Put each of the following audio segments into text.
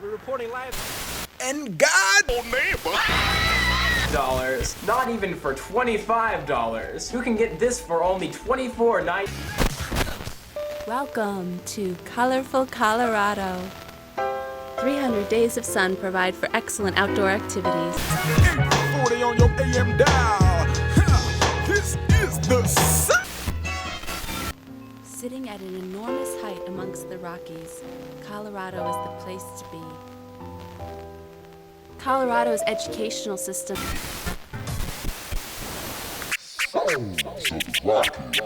We're reporting live. And God dollars, not even for $25. You can get this for only $24.90. Welcome to colorful Colorado. 300 days of sun provide for excellent outdoor activities. 840 on your AM dial. This is the sun. Sitting at an enormous height amongst the Rockies, Colorado is the place to be. Colorado's educational system. SOULZ of the Rockies.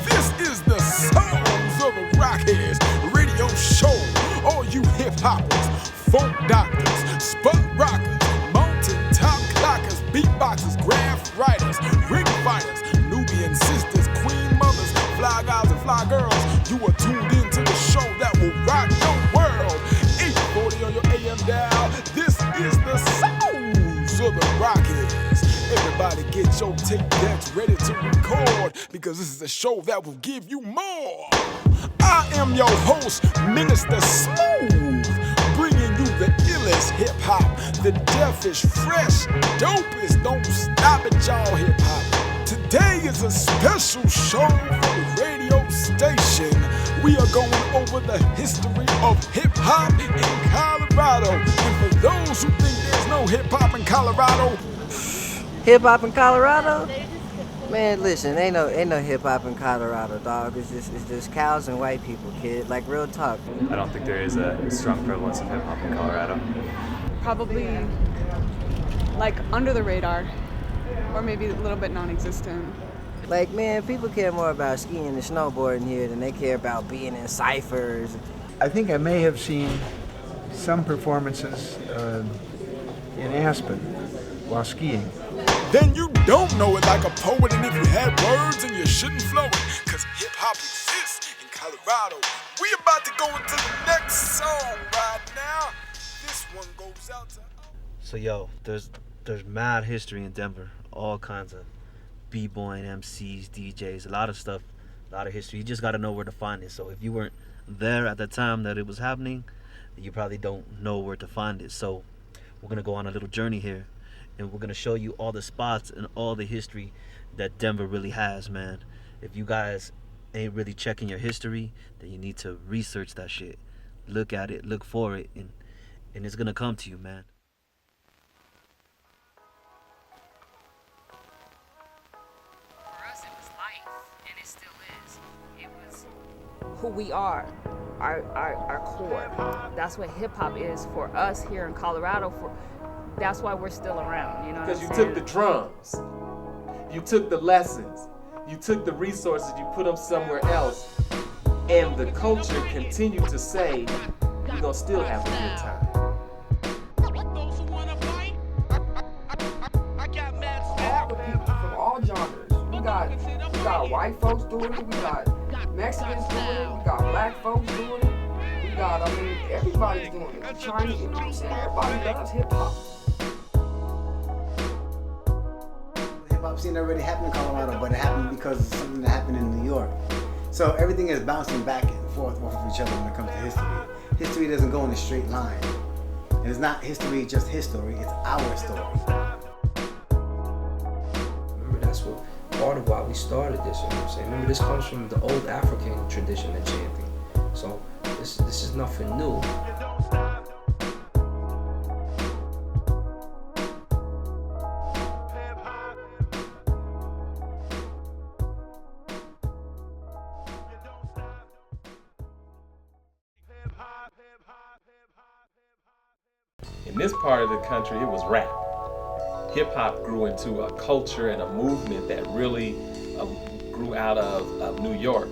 This is the SOULZ of the Rockies radio show. All you hip hoppers, folk doctors, spud rockers, mountain top clockers, beatboxers, graph writers, ring fighters, Nubian sisters, queen mothers, fly guys and fly girls. You are tuned in to the show that will rock your world. 840 on your AM dial. This is the SOULZ of the Rockies. Everybody get your tape decks ready to record, because this is a show that will give you more. I am your host, Minister Smooth, bringing you the illest hip-hop, the deafest, fresh, dopest, don't stop it, y'all hip-hop. Today is a special show for the radio station. We are going over the history of hip-hop in Colorado. And for those who think there's no hip-hop in Colorado, hip hop in Colorado? Man, listen, ain't no hip hop in Colorado, dog. It's just cows and white people, kid. Like, real talk. I don't think there is a strong prevalence of hip hop in Colorado. Probably like under the radar, or maybe a little bit non-existent. Like, man, people care more about skiing and snowboarding here than they care about being in ciphers. I think I may have seen some performances in Aspen while skiing. then you don't know it like a poet. And if you had words, and you shouldn't flow it, cause hip-hop exists in Colorado. We about to go into the next song right now. This one goes out to... So yo, there's mad history in Denver. All kinds of b-boying, MCs, DJs, a lot of stuff, a lot of history. You just gotta know where to find it. So if you weren't there at the time that it was happening, you probably don't know where to find it. So we're gonna go on a little journey here, and we're gonna show you all the spots and all the history that Denver really has, man. If you guys ain't really checking your history, then you need to research that shit. Look at it, look for it, and it's gonna come to you, man. For us, it was life, and it still is. It was who we are, our core. That's what hip hop is for us here in Colorado. That's why we're still around, you know. Because you took the drums, you took the lessons, you took the resources, you put them somewhere else, and the culture continued to say, you're gonna still have a good time. All the people from all genres. We got white folks doing it, we got Mexicans doing it, we got black folks doing it, we got, everybody's doing it. The Chinese, you know what I'm saying? Everybody does hip hop. Hip-hop scene already happened in Colorado, but it happened because of something that happened in New York. So everything is bouncing back and forth off of each other when it comes to history. History doesn't go in a straight line. And it's not history just history, it's our story. Remember, that's what part of why we started this, you know what I'm saying? Remember, this comes from the old African tradition of chanting. So this is nothing new. In this part of the country, it was rap. Hip hop grew into a culture and a movement that really grew out of New York.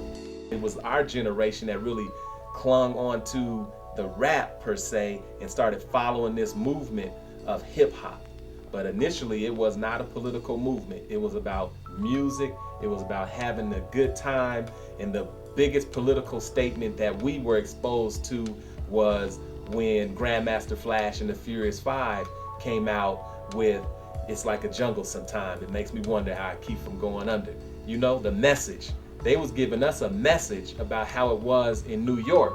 It was our generation that really clung on to the rap per se and started following this movement of hip hop. But initially it was not a political movement. It was about music. It was about having a good time. And the biggest political statement that we were exposed to was when Grandmaster Flash and the Furious Five came out with "It's Like a Jungle Sometime." It makes me wonder how I keep from going under. You know, the message. They was giving us a message about how it was in New York.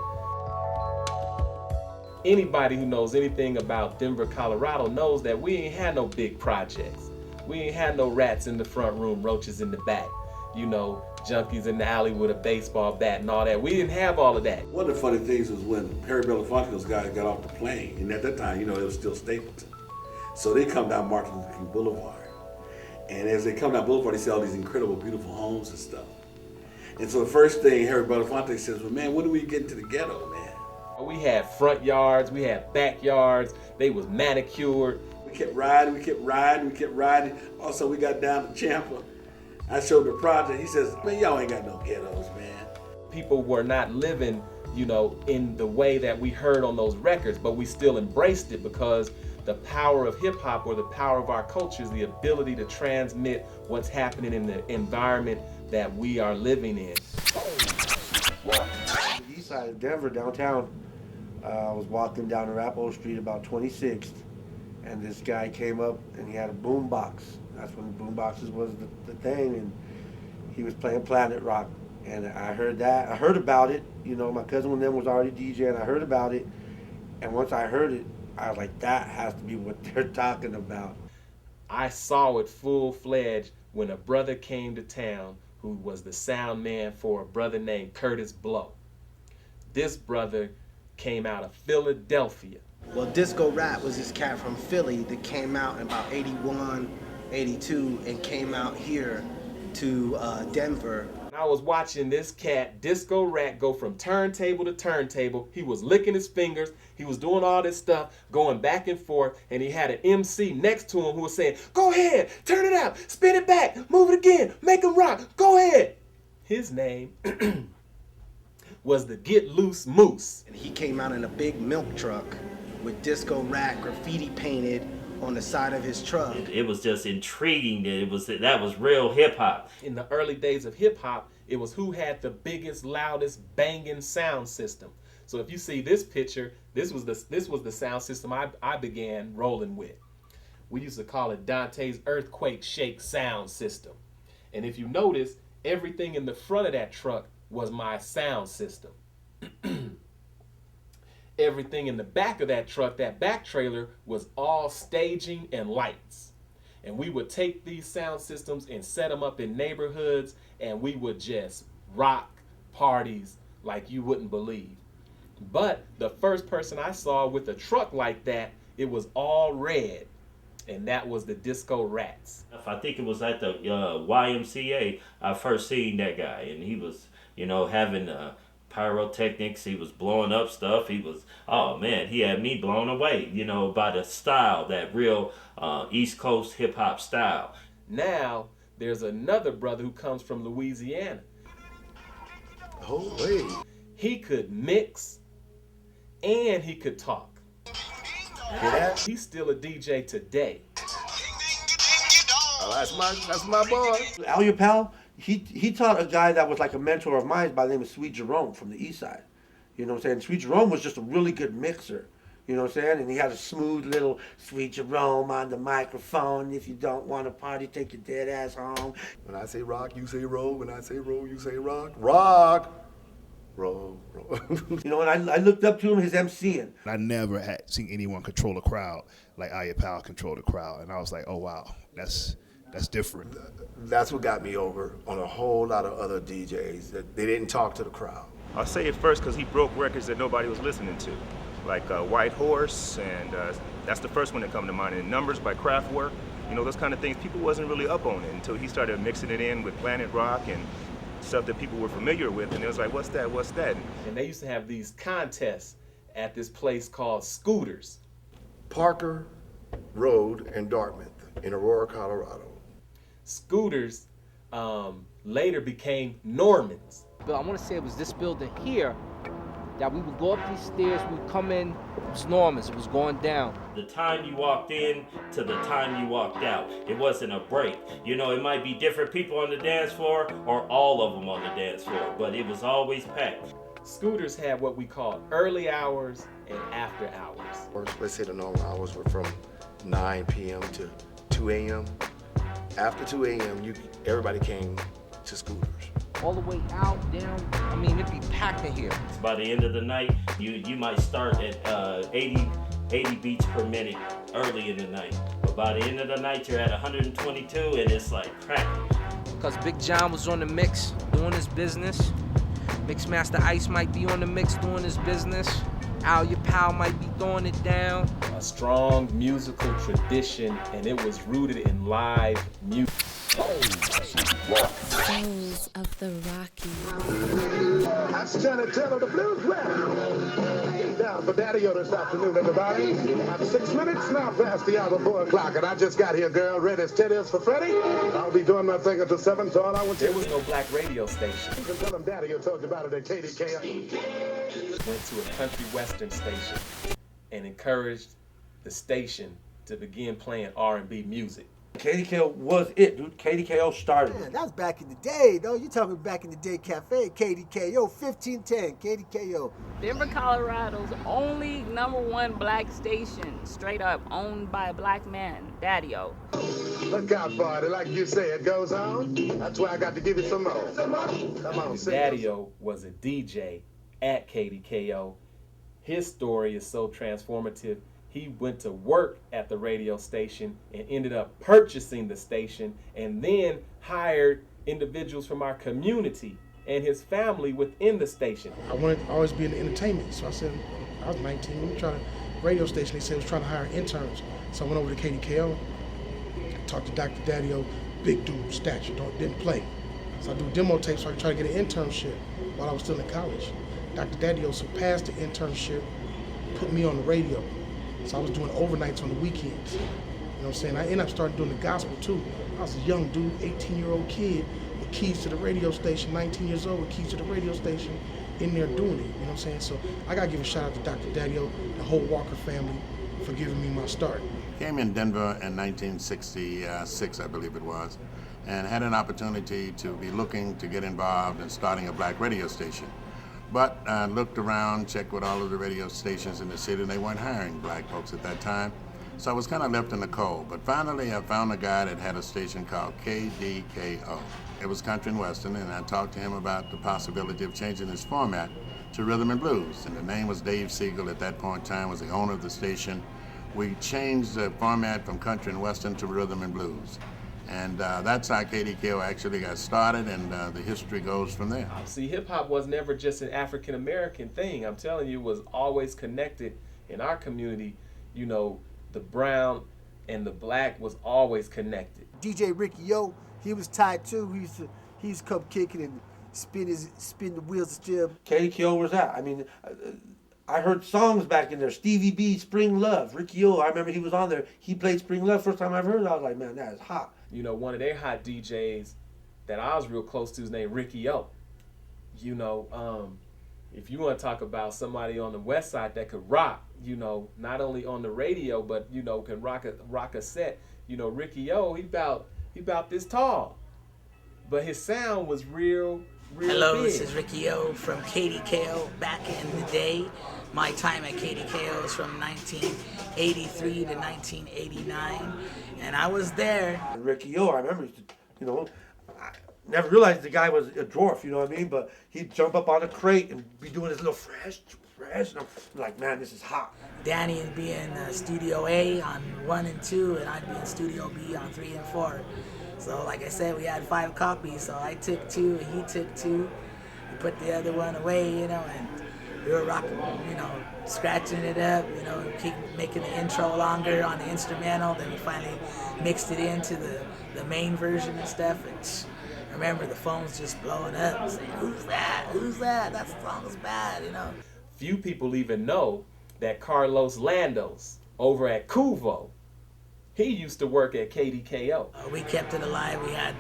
Anybody who knows anything about Denver, Colorado knows that we ain't had no big projects. We ain't had no rats in the front room, roaches in the back, you know, junkies in the alley with a baseball bat and all that. We didn't have all of that. One of the funny things was when Harry Belafonte, those guys got off the plane, and at that time, you know, it was still Stapleton. So they come down Martin Luther King Boulevard. And as they come down Boulevard, they see all these incredible, beautiful homes and stuff. And so the first thing Harry Belafonte says, well, man, when do we get into the ghetto, man? We had front yards, we had backyards, they was manicured. We kept riding, we kept riding, we kept riding. Also, we got down to Champa. I showed the project. He says, man, y'all ain't got no ghettos, man. People were not living, you know, in the way that we heard on those records, but we still embraced it because the power of hip hop, or the power of our culture, is the ability to transmit what's happening in the environment that we are living in. The east side of Denver, downtown, I was walking down Arapahoe Street about 26th, and this guy came up and he had a boom box. That's when boom boxes was the thing, and he was playing Planet Rock. And I heard that. I heard about it. You know, my cousin and them was already DJing. I heard about it, and once I heard it, I was like, that has to be what they're talking about. I saw it full-fledged when a brother came to town who was the sound man for a brother named Curtis Blow. This brother came out of Philadelphia. Well, Disco Rat was this cat from Philly that came out in about 81, 82, and came out here to Denver. I was watching this cat, Disco Rat, go from turntable to turntable. He was licking his fingers. He was doing all this stuff, going back and forth, and he had an MC next to him who was saying, go ahead, turn it out, spin it back, move it again, make him rock, go ahead. His name was the Get Loose Moose. And he came out in a big milk truck with Disco Rat graffiti painted on the side of his truck. It was just intriguing that that was real hip hop. In the early days of hip hop, it was who had the biggest, loudest, banging sound system. So if you see this picture, this was the sound system I began rolling with. We used to call it Dante's Earthquake Shake sound system. And if you notice, everything in the front of that truck was my sound system. Everything in the back of that truck, that back trailer, was all staging and lights. And we would take these sound systems and set them up in neighborhoods, and we would just rock parties like you wouldn't believe. But the first person I saw with a truck like that, it was all red, and that was the Disco Rats. I think it was at the YMCA I first seen that guy, and he was, you know, having pyrotechnics. He was blowing up stuff. He was, oh man, he had me blown away, you know, by the style, that real East Coast hip hop style. Now there's another brother who comes from Louisiana. Oh, wait. He could mix and he could talk. He's still a DJ today. Oh, that's my boy. Al, your pal, he taught a guy that was like a mentor of mine by the name of Sweet Jerome from the east side. You know what I'm saying? Sweet Jerome was just a really good mixer. You know what I'm saying? And he had a smooth little Sweet Jerome on the microphone. If you don't want to party, take your dead ass home. When I say rock, you say roll. When I say roll, you say rock. Rock. Roll, roll. You know, and I looked up to him, his MCing. I never had seen anyone control a crowd like Al Pal controlled a crowd. And I was like, oh, wow, that's different. That's what got me over on a whole lot of other DJs. That they didn't talk to the crowd. I'll say it first because he broke records that nobody was listening to, like White Horse, and that's the first one that come to mind. And Numbers by Kraftwerk, you know, those kind of things. People wasn't really up on it until he started mixing it in with Planet Rock and stuff that people were familiar with, and it was like, what's that, what's that? And they used to have these contests at this place called Scooters. Parker Road and Dartmouth in Aurora, Colorado. Scooters later became Normans. But I want to say it was this building here that we would go up these stairs, we would come in, it was Normans, it was going down. The time you walked in to the time you walked out, it wasn't a break. You know, it might be different people on the dance floor or all of them on the dance floor, but it was always packed. Scooters had what we call early hours and after hours. Let's say the normal hours were from 9 p.m. to 2 a.m. After 2 a.m., everybody came to Scooters. all the way out, down. I mean, it'd be packed in here. By the end of the night, you might start at 80 beats per minute early in the night. But by the end of the night, you're at 122 and it's like crack. Because Big John was on the mix doing his business. Mixmaster Ice might be on the mix doing his business. Al Your Pal might be throwing it down. A strong musical tradition, and it was rooted in live music. Souls of the Rockies. That's Janet Taylor, the blues rap. Down for Daddy-O this afternoon, everybody. I'm 6 minutes now past the hour of 4 o'clock, and I just got here, girl, ready as teddy is for Freddie. I'll be doing my thing until 7, so all I want to... There was no black radio station. You can tell them Daddy-O told you about it at KDKO. Went to a country western station and encouraged the station to begin playing R&B music. KDKO was it, dude. KDKO started. Man, that was back in the day, though. You talking back in the day cafe, KDKO, 1510, KDKO. Denver, Colorado's only #1 black station, straight up owned by a black man, Daddy-O. Look out for it. Like you say, it goes on. That's why I got to give you some more. Come on, sing. Daddy-O was a DJ at KDKO. His story is so transformative. He went to work at the radio station and ended up purchasing the station and then hired individuals from our community and his family within the station. I wanted to always be in the entertainment, so I said, I was 19, we were trying to, radio station, they said was trying to hire interns. So I went over to KDKO, talked to Dr. Daddy-O, big dude, stature, didn't play. So I do demo tapes so I could try to get an internship while I was still in college. Dr. Daddy-O surpassed the internship, put me on the radio. So I was doing overnights on the weekends. You know what I'm saying? I ended up starting doing the gospel too. I was a young dude, 18-year-old kid with keys to the radio station, 19 years old with keys to the radio station, in there doing it. You know what I'm saying? So I gotta give a shout out to Dr. Daddy-O, the whole Walker family, for giving me my start. Came in Denver in 1966, I believe it was, and had an opportunity to be looking to get involved in starting a black radio station. But I looked around, checked with all of the radio stations in the city, and they weren't hiring black folks at that time. So I was kind of left in the cold. But finally, I found a guy that had a station called KDKO. It was country and western, and I talked to him about the possibility of changing his format to rhythm and blues. And the name was Dave Siegel at that point in time, was the owner of the station. We changed the format from country and western to rhythm and blues. And that's how KDKO actually got started, and the history goes from there. See, hip-hop was never just an African-American thing. I'm telling you, it was always connected in our community. You know, the brown and the black was always connected. DJ Ricky O, he was tied too. He used to come kicking and spin the wheels of steel. KDKO was that. I mean, I heard songs back in there. Stevie B, Spring Love. Ricky O, I remember he was on there. He played Spring Love. First time I heard it, I was like, man, that is hot. You know, one of their hot DJs that I was real close to is named Ricky O. You know, if you want to talk about somebody on the west side that could rock, you know, not only on the radio, but, you know, can rock a set, you know, Ricky O, he about this tall. But his sound was real Hello, big. this is Ricky O from KDKO back in the day. My time at KDKO is from 1983 to 1989, and I was there. Ricky O, I remember, you know, I never realized the guy was a dwarf, you know what I mean? But he'd jump up on a crate and be doing his little fresh, and I'm like, man, this is hot. Danny would be in Studio A on 1 and 2, and I'd be in Studio B on 3 and 4. So like I said, we had 5 copies, so I took 2 and he took 2. We put the other one away, you know, and we were rocking, you know, scratching it up, you know, keep making the intro longer on the instrumental. Then we finally mixed it into the main version and stuff. And remember, the phone's just blowing up, saying, "Who's that? Who's that? That song's bad," you know. Few people even know that Carlos Landos over at Cuvo, he used to work at KDKO. We kept it alive. We had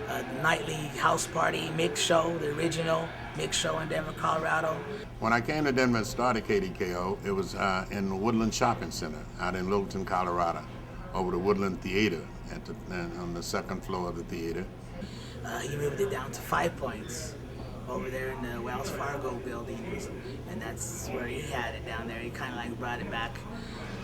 a nightly house party mix show, the original mix show in Denver, Colorado. When I came to Denver and started KDKO, it was in the Woodland Shopping Center out in Littleton, Colorado, over the Woodland Theater on the second floor of the theater. He moved it down to 5 Points over there in the Wells Fargo building, and that's where he had it down there. He kind of like brought it back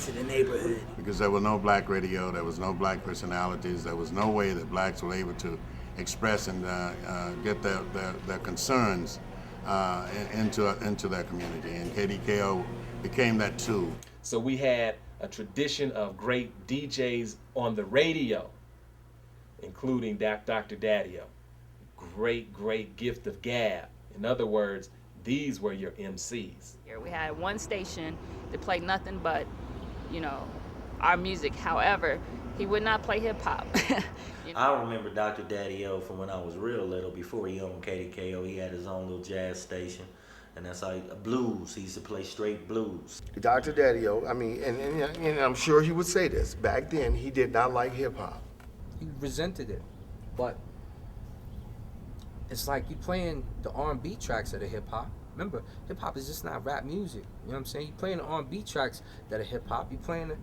to the neighborhood. Because there was no black radio, there was no black personalities, there was no way that blacks were able to express and get their concerns into their community, and KDKO became that tool. So we had a tradition of great DJs on the radio, including Dr. Daddy-O. Great gift of gab. In other words, these were your MCs. We had one station that played nothing but, you know, our music. However, he would not play hip hop. I remember Dr. Daddy-O from when I was real little. Before he owned KDKO, he had his own little jazz station, and that's how blues. He used to play straight blues. Dr. Daddy-O, I mean, and I'm sure he would say this. Back then, he did not like hip hop. He resented it, but it's like you playing the R&B tracks of the hip hop. Remember, hip hop is just not rap music. You know what I'm saying? You playing the R&B tracks that are hip hop. You playing the,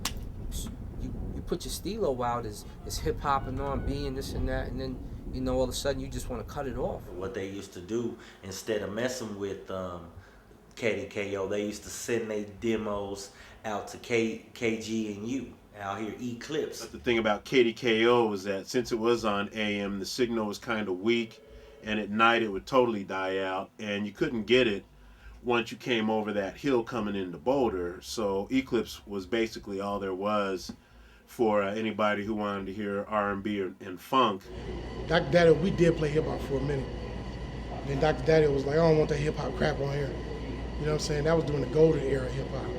you put your stilo out as hip hop and R&B and this and that, and then you know all of a sudden you just want to cut it off. What they used to do, instead of messing with KDKO, they used to send their demos out to KG&U out here, Eclipse. But the thing about KDKO was that since it was on AM, the signal was kind of weak, and at night it would totally die out, and you couldn't get it once you came over that hill coming into Boulder. So Eclipse was basically all there was for anybody who wanted to hear R&B and funk. Dr. Daddy, we did play hip hop for a minute. Then Dr. Daddy was like, I don't want that hip hop crap on here. You know what I'm saying? That was during the golden era of hip hop.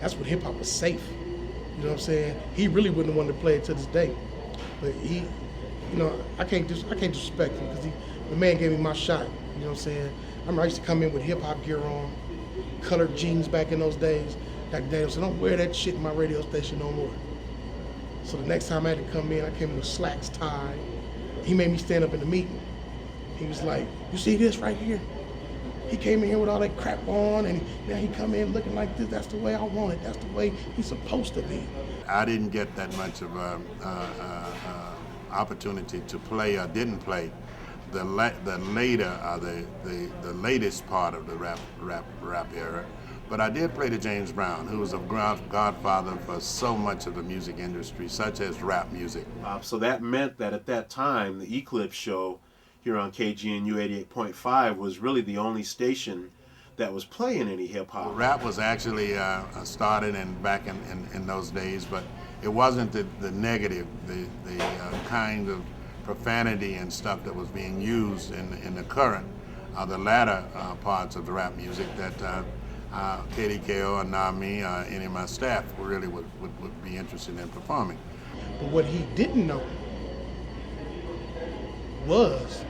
That's when hip hop was safe. You know what I'm saying? He really wouldn't want to play it to this day. But he, you know, I can't disrespect him because the man gave me my shot. You know what I'm saying? I remember I used to come in with hip hop gear on, colored jeans back in those days. Dr. Daddy said, don't wear that shit in my radio station no more. So the next time I had to come in, I came in with slacks, tie. He made me stand up in the meeting. He was like, you see this right here? He came in here with all that crap on, and now he come in looking like this. That's the way I want it. That's the way he's supposed to be. I didn't get that much of a opportunity to play or didn't play the latest part of the rap era. But I did play the James Brown, who was a godfather for so much of the music industry, such as rap music. So that meant that at that time, the Eclipse show here on KGNU 88.5 was really the only station that was playing any hip hop. Rap was actually started back in those days, but it wasn't the negative, the kind of profanity and stuff that was being used in the current, the latter parts of the rap music that KDKO and not me, any of my staff really would be interested in performing. But what he didn't know was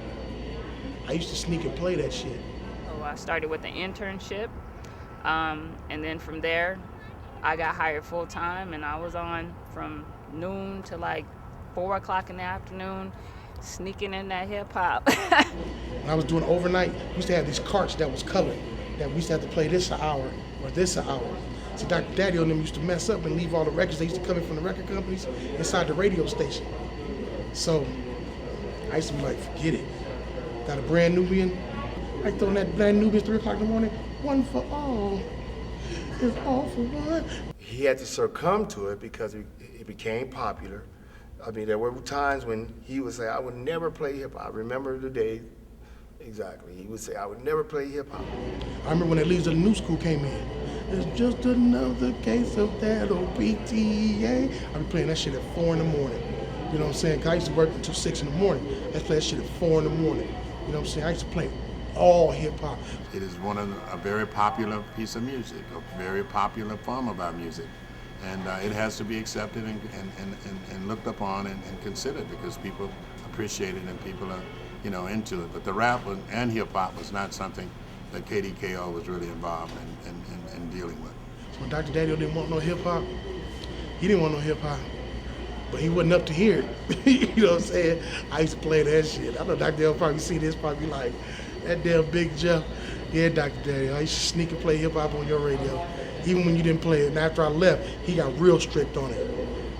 I used to sneak and play that shit. So I started with an internship, and then from there, I got hired full time, and I was on from noon to like 4 o'clock in the afternoon, sneaking in that hip hop. When I was doing overnight, we used to have these carts that was colored, that we used to have to play this an hour or this an hour. So Dr. Daddy and them used to mess up and leave all the records. They used to come in from the record companies inside the radio station. So I used to be like, forget it. Got a brand Nubian. I throw in that brand Nubian 3 o'clock in the morning. One for all. It's all for one. He had to succumb to it because it became popular. I mean, there were times when he would say, I would never play hip hop. I remember the day exactly. He would say, I would never play hip hop. I remember when that Leaders of the New School came in. It's just another case of that old PTA. I'd be playing that shit at 4 in the morning. You know what I'm saying? 'Cause I used to work until 6 in the morning. I used to play that shit at 4 in the morning. You know what I'm saying? I used to play all hip hop. It is a very popular piece of music, a very popular form of our music. And it has to be accepted and looked upon and considered because people appreciate it and people are, you know, into it. But the rap and hip hop was not something that KDKO was really involved in dealing with. So when Dr. Daddy didn't want no hip hop, he didn't want no hip hop. But he wasn't up to hear it. You know what I'm saying? I used to play that shit. I know Dr. Daddy probably see this, probably like, that damn Big Jeff. Yeah, Dr. Daddy, I used to sneak and play hip hop on your radio. Even when you didn't play it. And after I left, he got real strict on it.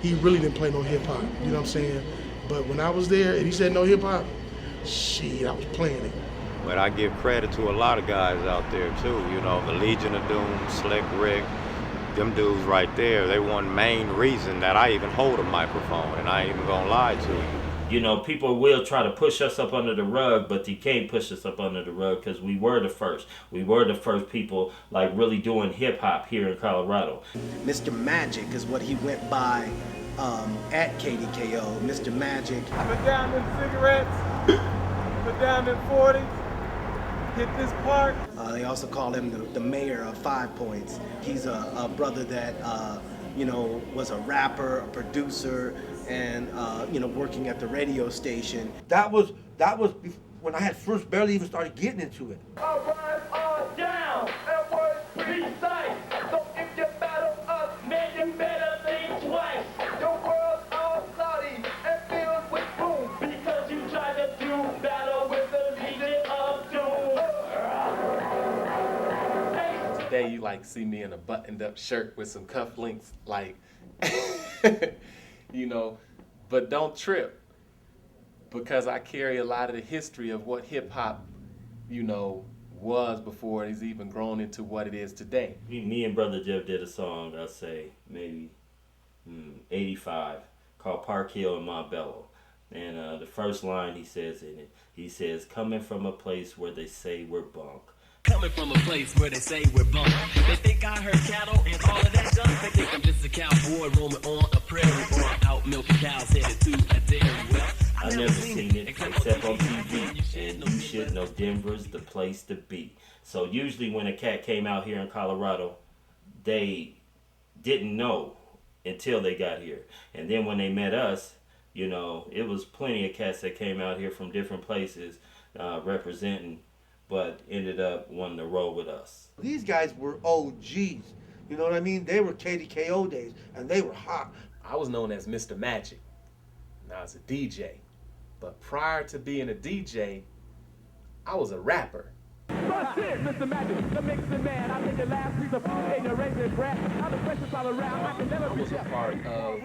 He really didn't play no hip hop. You know what I'm saying? But when I was there and he said no hip hop, shit, I was playing it. But I give credit to a lot of guys out there too. You know, the Legion of Doom, Slick Rick, them dudes right there, they one main reason that I even hold a microphone, and I ain't even gonna lie to you. You know, people will try to push us up under the rug, but you can't push us up under the rug because we were the first. We were the first people like really doing hip hop here in Colorado. Mr. Magic is what he went by at KDKO. Mr. Magic. Put down them cigarettes. Put down them 40s. Hit this park. They also call him the mayor of 5 Points. He's a brother that you know, was a rapper, a producer, and you know, working at the radio station. That was when I had first barely even started getting into it. All rise all down. That was precise. So if you battle us, man, you better think twice. Your world's all cloudy and filled with boom because you tried to do battle with the Legion of Doom. Today you like see me in a buttoned up shirt with some cufflinks, like, you know, but don't trip, because I carry a lot of the history of what hip hop, you know, was before it's even grown into what it is today. Me and Brother Jeff did a song, I'll say maybe 85, called Park Hill in Montbello. And the first line he says in it, he says, coming from a place where they say we're bunk. Coming from a place where they say we're bunk. They think I heard cattle and all of that junk. They think I'm just a cowboy roaming on a prairie, or I'm out milking cows headed to a dairy. Well, I never seen it except on TV, and you should know Denver's the place to be. So usually when a cat came out here in Colorado, they didn't know until they got here. And then when they met us, you know, it was plenty of cats that came out here from different places representing, but ended up wanting to roll with us. These guys were OGs. You know what I mean? They were KDKO days, and they were hot. I was known as Mr. Magic. Now I was a DJ. But prior to being a DJ, I was a rapper. That's it, Mr. Magic, the mixing man. I think the last piece of food in your raisin bread. How the questions all around, I can never I was a part of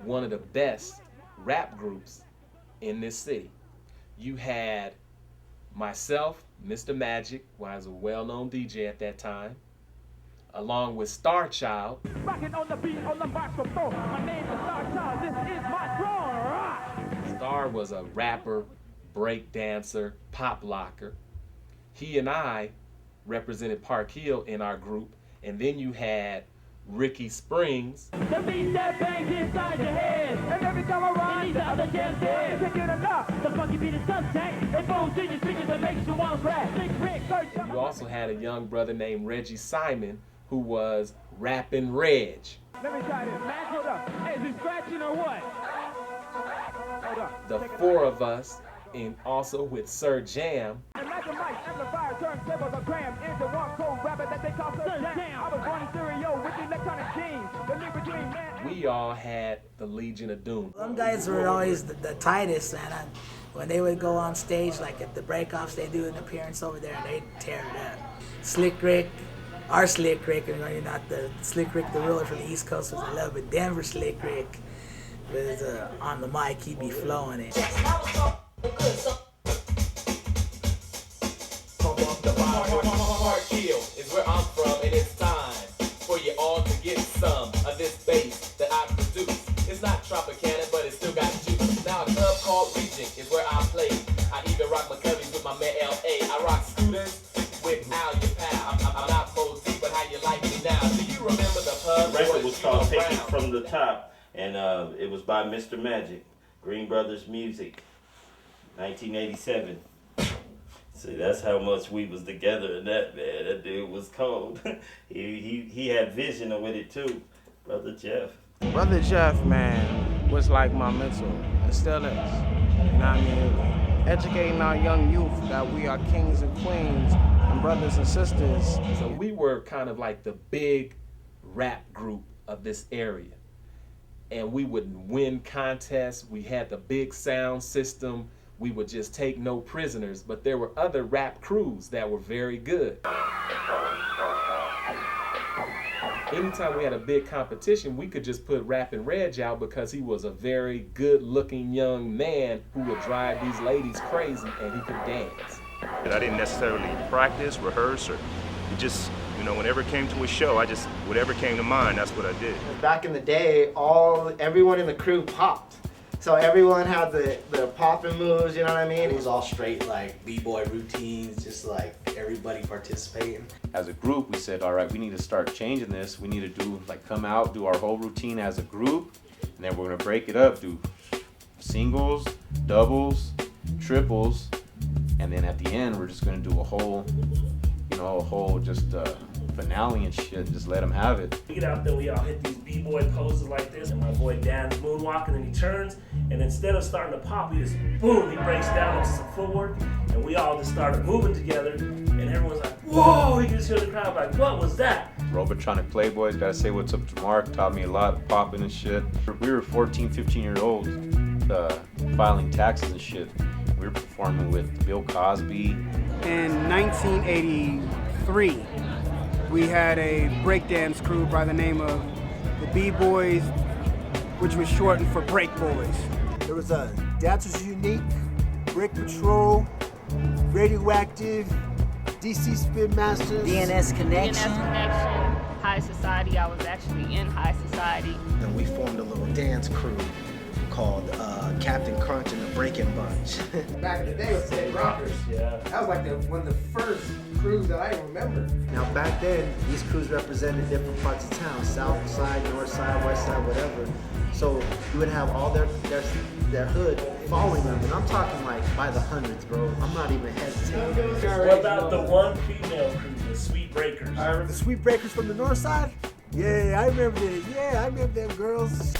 one of the best rap groups in this city. You had myself, Mr. Magic, who I was a well-known DJ at that time, along with Star Child. Rocking on the beat, on the microphone. My name is Star Child, this is my throne. Star was a rapper, break dancer, pop locker. He and I represented Park Hill in our group, and then you had Ricky Springs. The beat that bangs inside your head, and every time I ride, the other jams dead. Take it enough, the funky beat is suntank. It bones in your speakers and makes you want to rap. And you also had a young brother named Reggie Simon, who was Rappin' Reg. Let me try this, man. Hold up. Hey, is he scratching or what? Hold up. The four of us, and also with Sir Jam. Imagine Mike, amplifier, turntables, or gram into one cold rapper that they call Sir Jam. I was born in stereo with the electronic genes. The link between man. We all had the Legion of Doom. Them guys were always the tightest, man. When they would go on stage, like at the breakoffs, they do an appearance over there and they'd tear it up. Slick Rick, our Slick Rick, and you're not the Slick Rick, the ruler from the East Coast was I love it. Denver Slick Rick was on the mic, he'd be flowing it. Park Hill is where I'm from, and it's time for you all to get some of this bass that I produce. It's not Tropicana, but it still got juice. Now a club called Regent is where I play. I even rock McCurry's with my man L.A. I rock scooters with Al, your pal. I'm not Mosey, but how you like me now? Do you remember the pub? The record was called Take It From the Top, and it was by Mr. Magic, Green Brothers Music, 1987. See, that's how much we was together in that, man. That dude was cold. he had vision with it too, Brother Jeff. Brother Jeff, man, was like my mentor, and still is. You know what I mean? Educating our young youth that we are kings and queens and brothers and sisters. So we were kind of like the big rap group of this area. And we would win contests. We had the big sound system. We would just take no prisoners, but there were other rap crews that were very good. Anytime we had a big competition, we could just put Rappin' Reg out because he was a very good-looking young man who would drive these ladies crazy, and he could dance. And I didn't necessarily practice, rehearse, or just, you know, whenever it came to a show, whatever came to mind, that's what I did. Back in the day, everyone in the crew popped. So everyone had the popping moves, you know what I mean? It was all straight like b-boy routines, just like everybody participating. As a group, we said, all right, we need to start changing this. We need to do, like, come out, do our whole routine as a group, and then we're gonna break it up, do singles, doubles, triples, and then at the end, we're just gonna do a whole, finale and shit, and just let them have it. We get out there, we all hit these b-boy poses like this, and my boy Dan's moonwalking, and he turns, and instead of starting to pop, he just boom, he breaks down into some footwork, and we all just started moving together, and everyone's like, whoa, you can just hear the crowd like, what was that? Robotronic Playboys, gotta say what's up to Mark, taught me a lot, popping and shit. We were 14, 15-year-olds, filing taxes and shit. We were performing with Bill Cosby. In 1983, we had a breakdance crew by the name of the B-Boys, which was shortened for Break Boys. There was a Dancers Unique, Brick Patrol, Radioactive, DC Spin Masters, DNS Connection, High Society. I was actually in High Society. And we formed a little dance crew called Captain Crunch and the Breaking Bunch. Back in the day, it was Dead Rockers. Yeah. That was like one of the first crews that I remember. Now back then, these crews represented different parts of town, south side, north side, west side, whatever. So you would have all their hood following them, and I'm talking like by the hundreds, bro. I'm not even hesitating. What about the one female crew, the Sweet Breakers? The Sweet Breakers from the north side? Yeah, I remember that. Yeah, I remember them girls.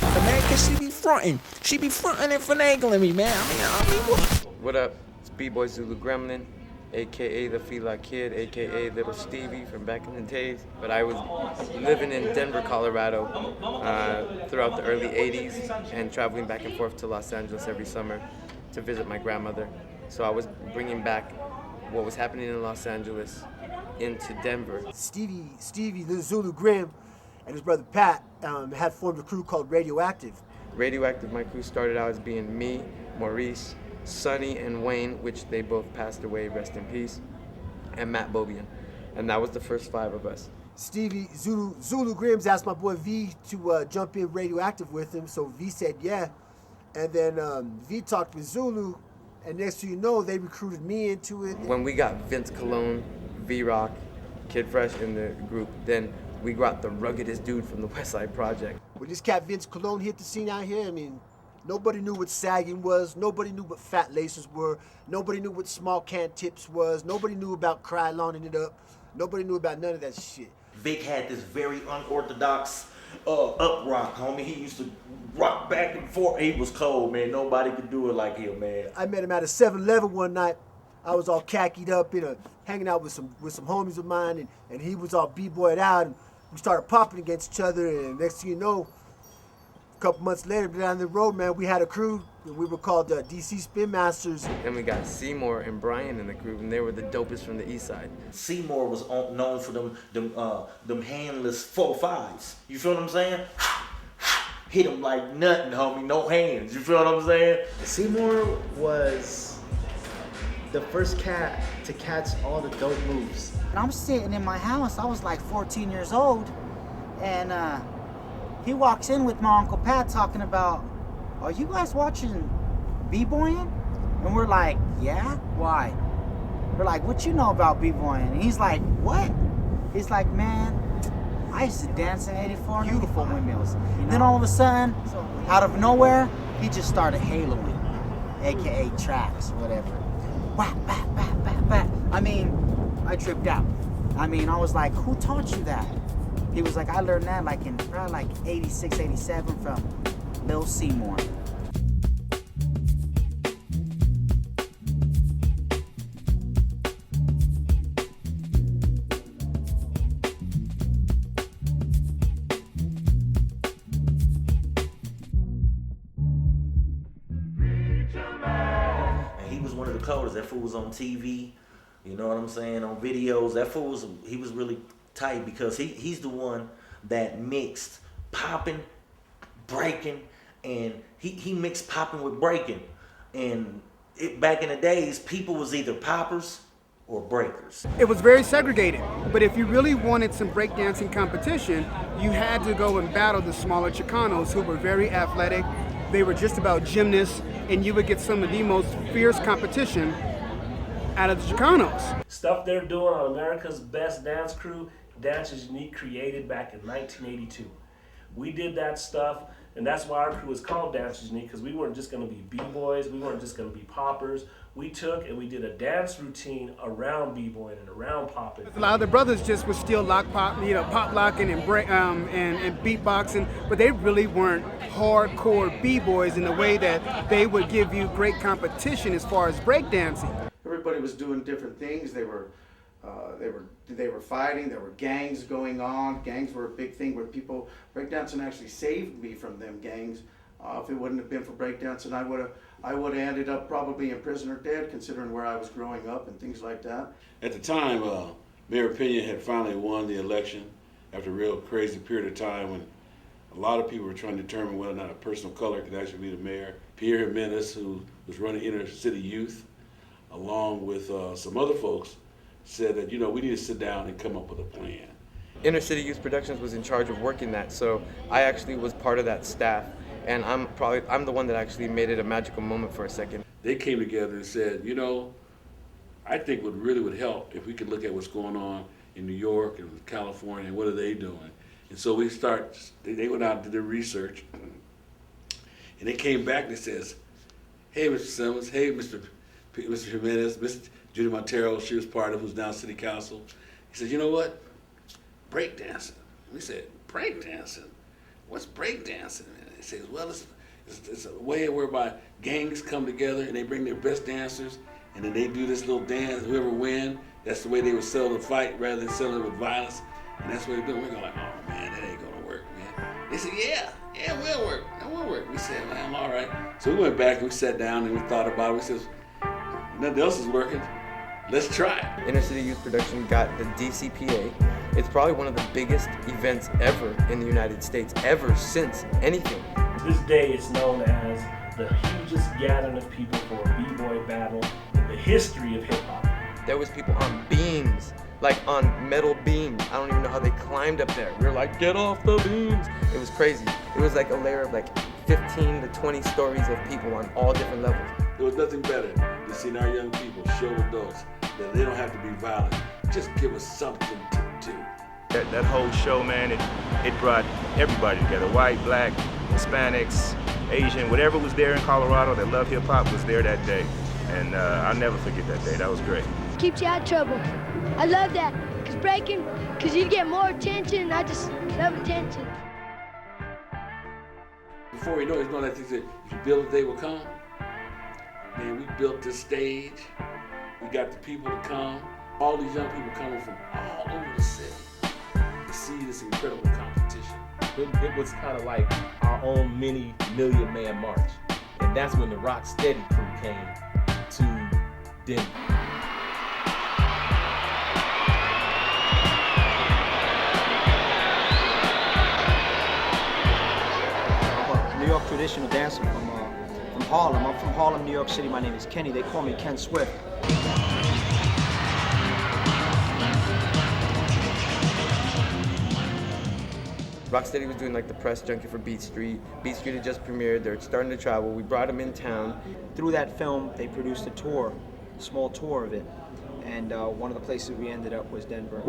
Man, cause she be fronting and finagling me, man. I mean, what? What up? It's B-Boy Zulu Gremlin, aka the Fela Kid, aka Little Stevie from back in the days. But I was living in Denver, Colorado throughout the early 80s and traveling back and forth to Los Angeles every summer to visit my grandmother. So I was bringing back what was happening in Los Angeles into Denver. Stevie, the Zulu Grim, and his brother Pat had formed a crew called Radioactive. Radioactive, my crew started out as being me, Maurice, Sonny, and Wayne, which they both passed away, rest in peace, and Matt Bobian. And that was the first 5 of us. Stevie, Zulu Grims asked my boy V to jump in Radioactive with him, so V said yeah. And then V talked with Zulu, and next thing you know, they recruited me into it. When we got Vince Colon, V-Rock, Kid Fresh in the group, then we got the ruggedest dude from the West Side Project. When this cat Vince Colon hit the scene out here, I mean, nobody knew what sagging was, nobody knew what fat laces were, nobody knew what small can tips was, nobody knew about Kryloning it up, nobody knew about none of that shit. Vic had this very unorthodox up rock, homie. He used to rock back and forth. He was cold, man. Nobody could do it like him, man. I met him at a 7-Eleven one night. I was all khakied up, hanging out with some homies of mine, and he was all b-boyed out, and we started popping against each other, and next thing you know, a couple months later, down the road, man, we had a crew, and we were called DC Spin Masters. Then we got Seymour and Brian in the group, and they were the dopest from the east side. Seymour was known for them handless 4-5s. You feel what I'm saying? Hit him like nothing, homie, no hands. You feel what I'm saying? Seymour was the first cat to catch all the dope moves. I'm sitting in my house, I was like 14 years old, and he walks in with my Uncle Pat talking about, are you guys watching B-boying? And we're like, yeah, why? We're like, what you know about B-boying? And he's like, what? He's like, man, I used to dance in 84 beautiful windmills. Then all of a sudden, out of nowhere, he just started haloing, AKA tracks, whatever. Whack, back, back, back, back. I mean, I tripped out. I mean, I was like, who taught you that? He was like, I learned that like in probably like 86, 87 from Lil Seymour. And he was one of the coldest. That fool was on TV. You know what I'm saying? On videos, that fool he was really tight because he's the one that mixed popping, breaking, and he mixed popping with breaking. And back in the days, people was either poppers or breakers. It was very segregated, but if you really wanted some breakdancing competition, you had to go and battle the smaller Chicanos who were very athletic. They were just about gymnasts, and you would get some of the most fierce competition out of the Chicanos. Stuff they're doing on America's Best Dance Crew, Dance is Unique, created back in 1982. We did that stuff, and that's why our crew is called Dance is Unique, because we weren't just going to be b-boys, we weren't just going to be poppers. We took and we did a dance routine around b-boying and around popping. A lot of the brothers just were still pop locking and beatboxing, but they really weren't hardcore b-boys in the way that they would give you great competition as far as breakdancing. Everybody was doing different things. They were fighting. There were gangs going on. Gangs were a big thing where people, breakdancing actually saved me from them gangs. If it wouldn't have been for breakdancing, I would have ended up probably in prison or dead, considering where I was growing up and things like that. At the time, Mayor Pena had finally won the election after a real crazy period of time when a lot of people were trying to determine whether or not a person of color could actually be the mayor. Pierre Jimenez, who was running inner city youth, along with some other folks, said that, we need to sit down and come up with a plan. Inner City Youth Productions was in charge of working that, so I actually was part of that staff, and I'm the one that actually made it a magical moment for a second. They came together and said, I think what really would help if we could look at what's going on in New York and California and what are they doing. And so they went out and did their research, and they came back and they says, hey, Mr. Simmons, hey, Mr. Jimenez, Miss Judy Montero, she was part of who's now city council. He said, you know what? Breakdancing. We said, breakdancing? What's breakdancing? He says, well, it's a way whereby gangs come together and they bring their best dancers and then they do this little dance. Whoever wins, that's the way they would settle the fight rather than settle it with violence. And that's what they're doing. We're going like, oh man, that ain't gonna work, man. They said, yeah, it will work. It will work. We said, well, all right. So we went back and we sat down and we thought about it. We said, nothing else is working. Let's try it. Inner City Youth Production got the DCPA. It's probably one of the biggest events ever in the United States, ever since anything. This day is known as the hugest gathering of people for a b-boy battle in the history of hip-hop. There was people on beams, like on metal beams. I don't even know how they climbed up there. We were like, get off the beams. It was crazy. It was like a layer of like 15 to 20 stories of people on all different levels. There was nothing better than seeing our young people show adults that they don't have to be violent. Just give us something to do. That whole show, man, it brought everybody together. White, black, Hispanics, Asian, whatever was there in Colorado that loved hip hop was there that day. And I'll never forget that day. That was great. Keeps you out of trouble. I love that. Because you get more attention, and I just love attention. Before we know it, that thing said, if you build it, they will come. Man, we built this stage. We got the people to come. All these young people coming from all over the city to see this incredible competition. It was kind of like our own mini Million Man March. And that's when the Rocksteady crew came to Denver. New York traditional dancer from Harlem. I'm from Harlem, New York City. My name is Kenny. They call me Ken Swift. Rocksteady was doing like the press junket for Beat Street. Beat Street had just premiered. They're starting to travel. We brought them in town. Through that film, they produced a tour, a small tour of it. And one of the places we ended up was Denver.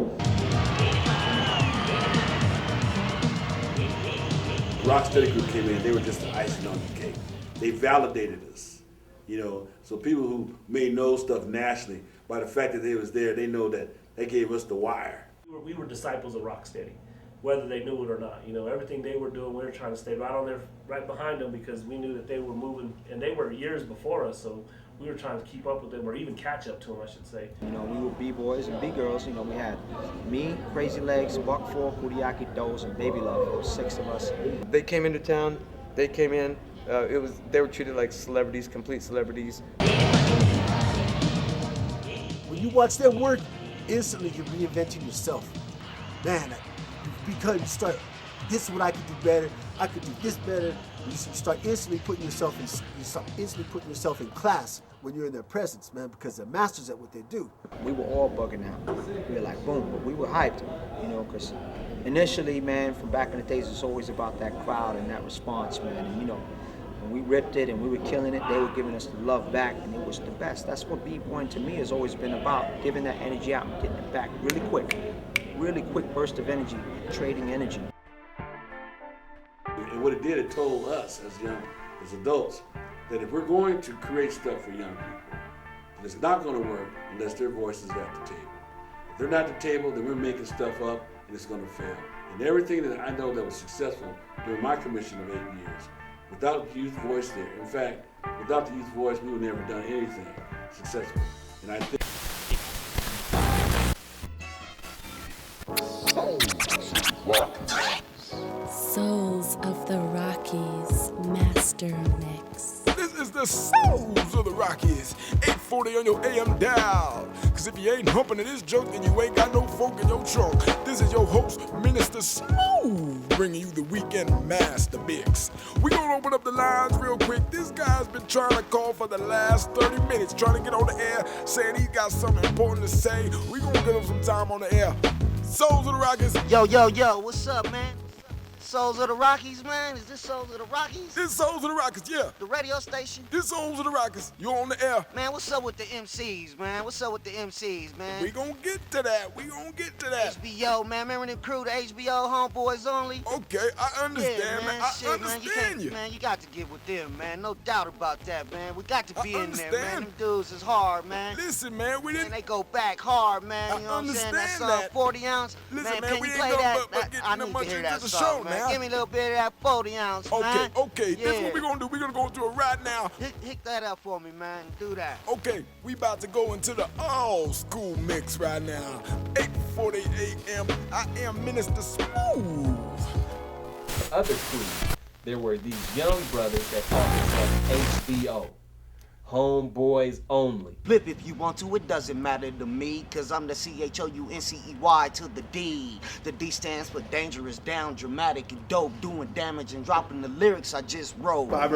Rocksteady group came in, they were just the icing on the cake. They validated us, so people who may know stuff nationally, by the fact that they was there, they know that they gave us the wire. We were disciples of Rocksteady, whether they knew it or not. Everything they were doing, we were trying to stay right behind them because we knew that they were moving, and they were years before us, so we were trying to keep up with them, or even catch up to them, I should say. We were B-boys and B-girls. We had me, Crazy Legs, Buck 4, Kuriaki Doze, and Baby Love. There was 6 of us. They came into town. They came in. They were treated like celebrities, complete celebrities. When you watch their work, instantly you're reinventing yourself. Man, because you start, this is what I could do better. I could do this better. You start instantly putting yourself in class when you're in their presence, man, because they're masters at what they do. We were all bugging out. We were like, boom, but we were hyped, you know, because initially, man, from back in the days, it's always about that crowd and that response, man. And, you know, when we ripped it and we were killing it, they were giving us the love back, and it was the best. That's what b-boying to me has always been about, giving that energy out and getting it back really quick burst of energy, trading energy. And what it did, it told us as adults, that if we're going to create stuff for young people, it's not going to work unless their voice is at the table. If they're not at the table, then we're making stuff up and it's going to fail. And everything that I know that was successful during my commission of 8 years, without the youth voice there, in fact, without the youth voice, we would never have done anything successful. And I think Souls of the Rockies Master Mix. This is the Souls of the Rockies, 840 on your AM dial. Cause if you ain't humping to this joke, then you ain't got no folk in your trunk. This is your host, Minister Smooth, bringing you the weekend master mix. We gonna open up the lines real quick. This guy's been trying to call for the last 30 minutes, trying to get on the air, saying he's got something important to say. We gonna give him some time on the air. Souls of the Rockies. Yo, what's up, man? Souls of the Rockies, man? Is this Souls of the Rockies? This Souls of the Rockies, yeah. The radio station? This Souls of the Rockies. You on the air. Man, what's up with the MCs, man? What's up with the MCs, man? We gonna get to that. HBO, man. Remember the crew, the HBO Homeboys Only? Okay, I understand, yeah, man. I understand man, you. Man, you got to get with them, man. No doubt about that, man. We got to be in there, man. understand. Them dudes is hard, man. Listen, man, we didn't. And they go back hard, man. You know what I'm saying? That song, 40 ounce. Listen, man, can we you ain't play gonna that? get I no need much to hear into that the song, show man. now. Give me a little bit of that 40 ounce, man. Okay. Yeah. This is what we're gonna do. We're gonna go into it right now. Hit that up for me, man. Do that. Okay, we about to go into the old school mix right now. 8:40 a.m. I am Minister Smooth. Other crews, there were these young brothers that called themselves HBO. Homeboys only. Flip if you want to, it doesn't matter to me, cause I'm the CHOUNCEY to the D. The D stands for dangerous, down, dramatic, and dope, doing damage and dropping the lyrics I just wrote. I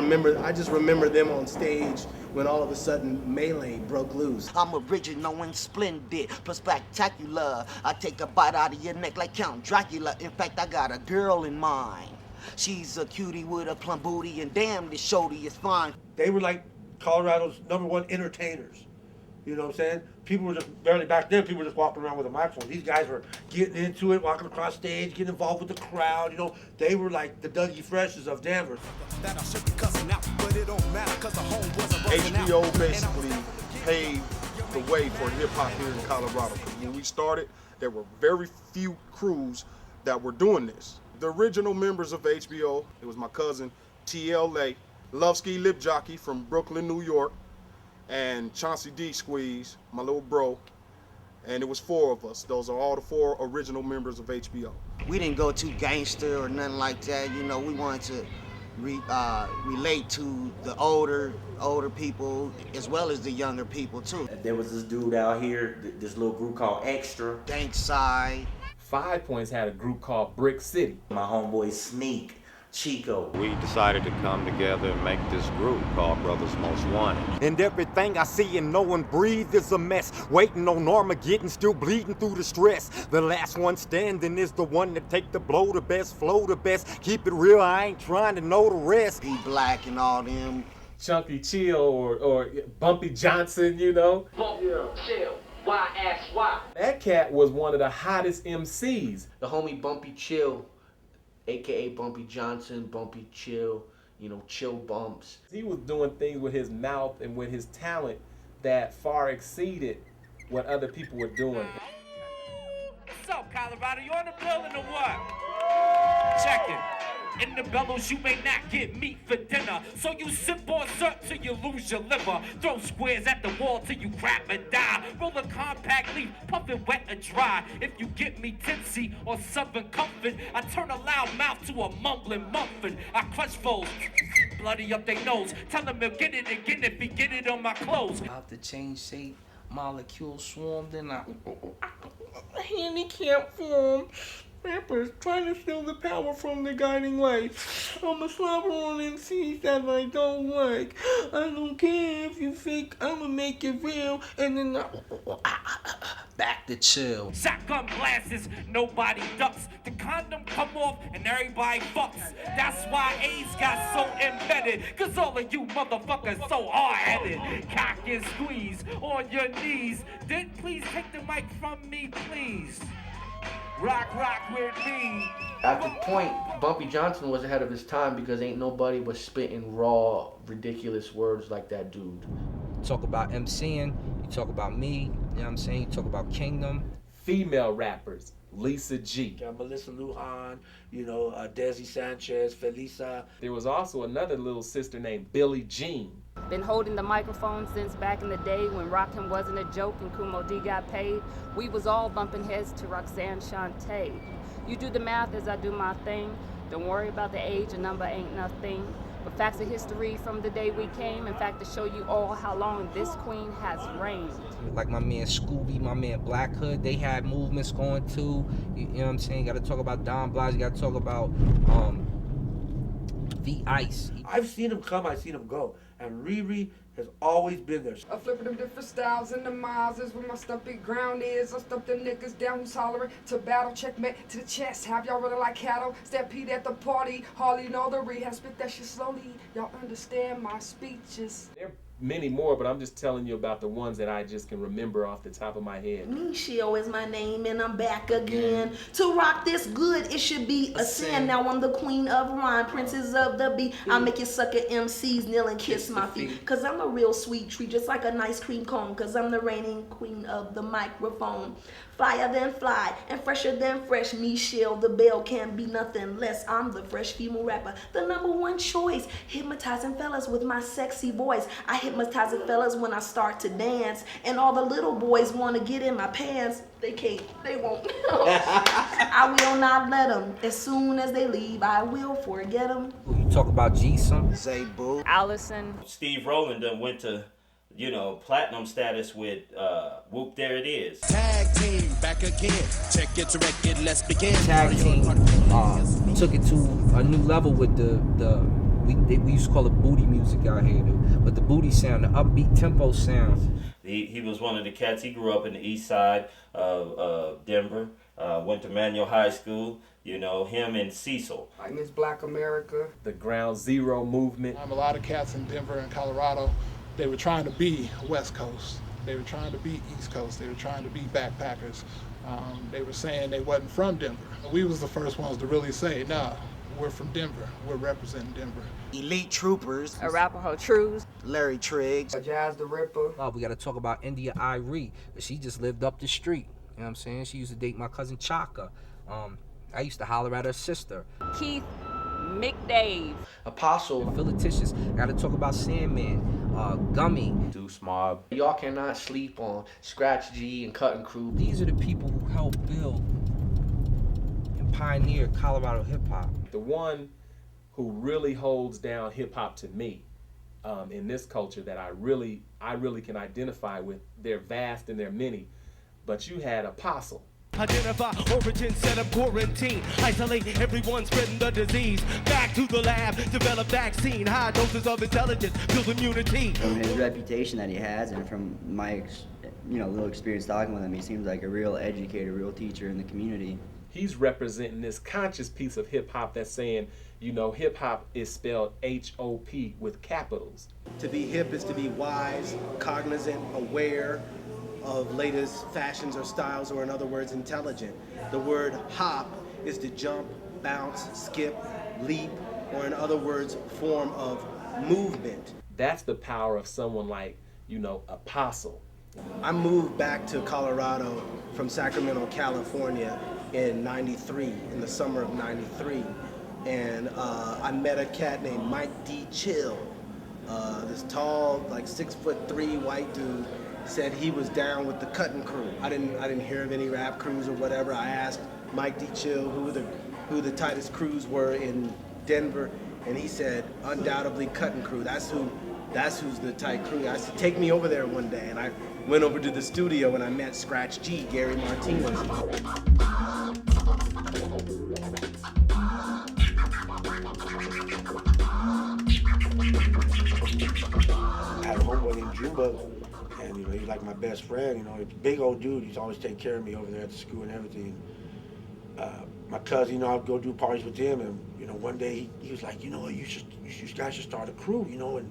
just remember them on stage when all of a sudden Melee broke loose. I'm original and splendid, plus spectacular. I take a bite out of your neck like Count Dracula. In fact, I got a girl in mind. She's a cutie with a plum booty, and damn, this shorty is fine. They were like Colorado's #1 entertainers. You know what I'm saying? People were just barely, back then, people were just walking around with a microphone. These guys were getting into it, walking across stage, getting involved with the crowd, you know. They were like the Dougie Freshes of Denver. HBO basically paved the way for hip hop here in Colorado. When we started, there were very few crews that were doing this. The original members of HBO, it was my cousin TLA, Lovesky Lip Jockey from Brooklyn, New York, and Chauncey D Squeeze, my little bro, and it was 4 of us. Those are all the 4 original members of HBO. We didn't go too gangster or nothing like that. You know, we wanted to relate to the older people as well as the younger people too. There was this dude out here, this little group called Extra. Bankside. 5 Points had a group called Brick City. My homeboy Sneak, Chico. We decided to come together and make this group called Brothers Most Wanted. And everything I see and know and breathe is a mess. Waiting on Armageddon, still bleeding through the stress. The last one standing is the one that take the blow the best, flow the best. Keep it real, I ain't trying to know the rest. Be Black and all them. Chunky Chill or Bumpy Johnson, you know. Chill. Why ask why? That cat was one of the hottest MCs. The homie Bumpy Chill, aka Bumpy Johnson, Bumpy Chill, you know, Chill Bumps. He was doing things with his mouth and with his talent that far exceeded what other people were doing. What's up, Colorado? You on the building or what? Check it. In the bellows, you may not get meat for dinner. So you sip on syrup till you lose your liver. Throw squares at the wall till you crap and die. Roll a compact leaf, puff it wet or dry. If you get me tipsy or southern comfort, I turn a loud mouth to a mumbling muffin. I crush foes, bloody up their nose. Tell them he'll get it again if he get it on my clothes. About to change shape, molecules swarm, then I handicap form. rappers trying to steal the power from the guiding light. I'ma slobber on MCs that I don't like. I don't care if you fake, I'ma make it real. And then Back to chill. Shotgun blasts, nobody ducks. The condom come off and everybody fucks. That's why AIDS got so embedded. Cause all of you motherfuckers so hard-headed. Cock and squeeze on your knees. Then please take the mic from me, please. Rock with me. At the point, Bumpy Johnson was ahead of his time because ain't nobody was spitting raw, ridiculous words like that dude. You talk about MCing, you talk about me, you know what I'm saying? You talk about Kingdom. Female rappers, Lisa G. Melissa Lujan, you know, Desi Sanchez, Felisa. There was also another little sister named Billie Jean. Been holding the microphone since back in the day when rockin' wasn't a joke and Kumo D got paid. We was all bumping heads to Roxanne Shante. You do the math as I do my thing. Don't worry about the age, a number ain't nothing. But facts of history from the day we came, in fact, to show you all how long this queen has reigned. Like my man Scooby, my man Black Hood, they had movements going too. You know what I'm saying? You gotta talk about Don Blas, you gotta talk about The Ice. I've seen him come, I've seen him go. And Riri has always been there. I'm flipping them different styles in the miles is where my stumpy ground is. I stump them niggas down who's hollering to battle, checkmate to the chest. Have y'all running like cattle? Stampede at the party, hardly know the rehab. Spit that shit slowly. Y'all understand my speeches. There are many more, but I'm just telling you about the ones that I just can remember off the top of my head. Michelle is my name and I'm back again. To rock this good, it should be a sin. Now I'm the queen of rhyme, princess of the beat. I make you sucker MCs kneel and kiss my feet. Cause I'm a real sweet treat, just like an ice cream cone. Cause I'm the reigning queen of the microphone. Flyer than fly and fresher than fresh. Michelle the Belle can't be nothing less. I'm the fresh female rapper, the #1 choice. Hypnotizing fellas with my sexy voice. I hypnotize the fellas when I start to dance. And all the little boys want to get in my pants. They can't, they won't. I will not let them. As soon as they leave, I will forget them. You talk about Jason, Zabu, Allison. Steve Rowland done went to, you know, platinum status with Whoop There It Is. Tag team back again. Check it to record, let's begin. Tag team took it to a new level with we used to call it booty music out here, but the booty sound, the upbeat tempo sound. He was one of the cats. He grew up in the east side of Denver, went to Manual High School, you know, him and Cecil. I miss Black America. The Ground Zero movement. A lot of cats in Denver and Colorado, they were trying to be West Coast. They were trying to be East Coast. They were trying to be backpackers. They were saying they wasn't from Denver. We was the first ones to really say, nah, we're from Denver. We're representing Denver. Elite Troopers. Arapaho Trues. Larry Triggs. Jazz the Ripper. Oh, we got to talk about India Irie. She just lived up the street. You know what I'm saying? She used to date my cousin Chaka. I used to holler at her sister. Keith McDave. Apostle. Philiticious. Got to talk about Sandman. Gummy. Deuce Mob. Y'all cannot sleep on Scratch G and Cutting Crew. These are the people who helped build and pioneer Colorado hip hop. The one who really holds down hip hop to me in this culture that I really can identify with. They're vast and they're many, but you had Apostle. Identify origin, set up quarantine. Isolate everyone spreading the disease. Back to the lab, develop vaccine. High doses of intelligence, build immunity. From his reputation that he has, and from my, little experience talking with him, he seems like a real educator, real teacher in the community. He's representing this conscious piece of hip hop that's saying, hip hop is spelled H-O-P with capitals. To be hip is to be wise, cognizant, aware of latest fashions or styles, or in other words, intelligent. The word hop is to jump, bounce, skip, leap, or in other words, form of movement. That's the power of someone like, Apostle. I moved back to Colorado from Sacramento, California in '93, in the summer of '93. And I met a cat named Mike D. Chill, this tall, like 6'3" white dude. Said he was down with the Cutting Crew. I didn't hear of any rap crews or whatever. I asked Mike D. Chill who the tightest crews were in Denver, and he said undoubtedly Cutting Crew. That's who's the tight crew. I said take me over there one day, and I went over to the studio and I met Scratch G, Gary Martinez. I had a homeboy named Juba, and you know, he's like my best friend. You know, he's a big old dude. He's always taking care of me over there at the school and everything. My cousin, you know, I'd go do parties with him, and you know, one day he was like, you know, you guys should start a crew, you know, and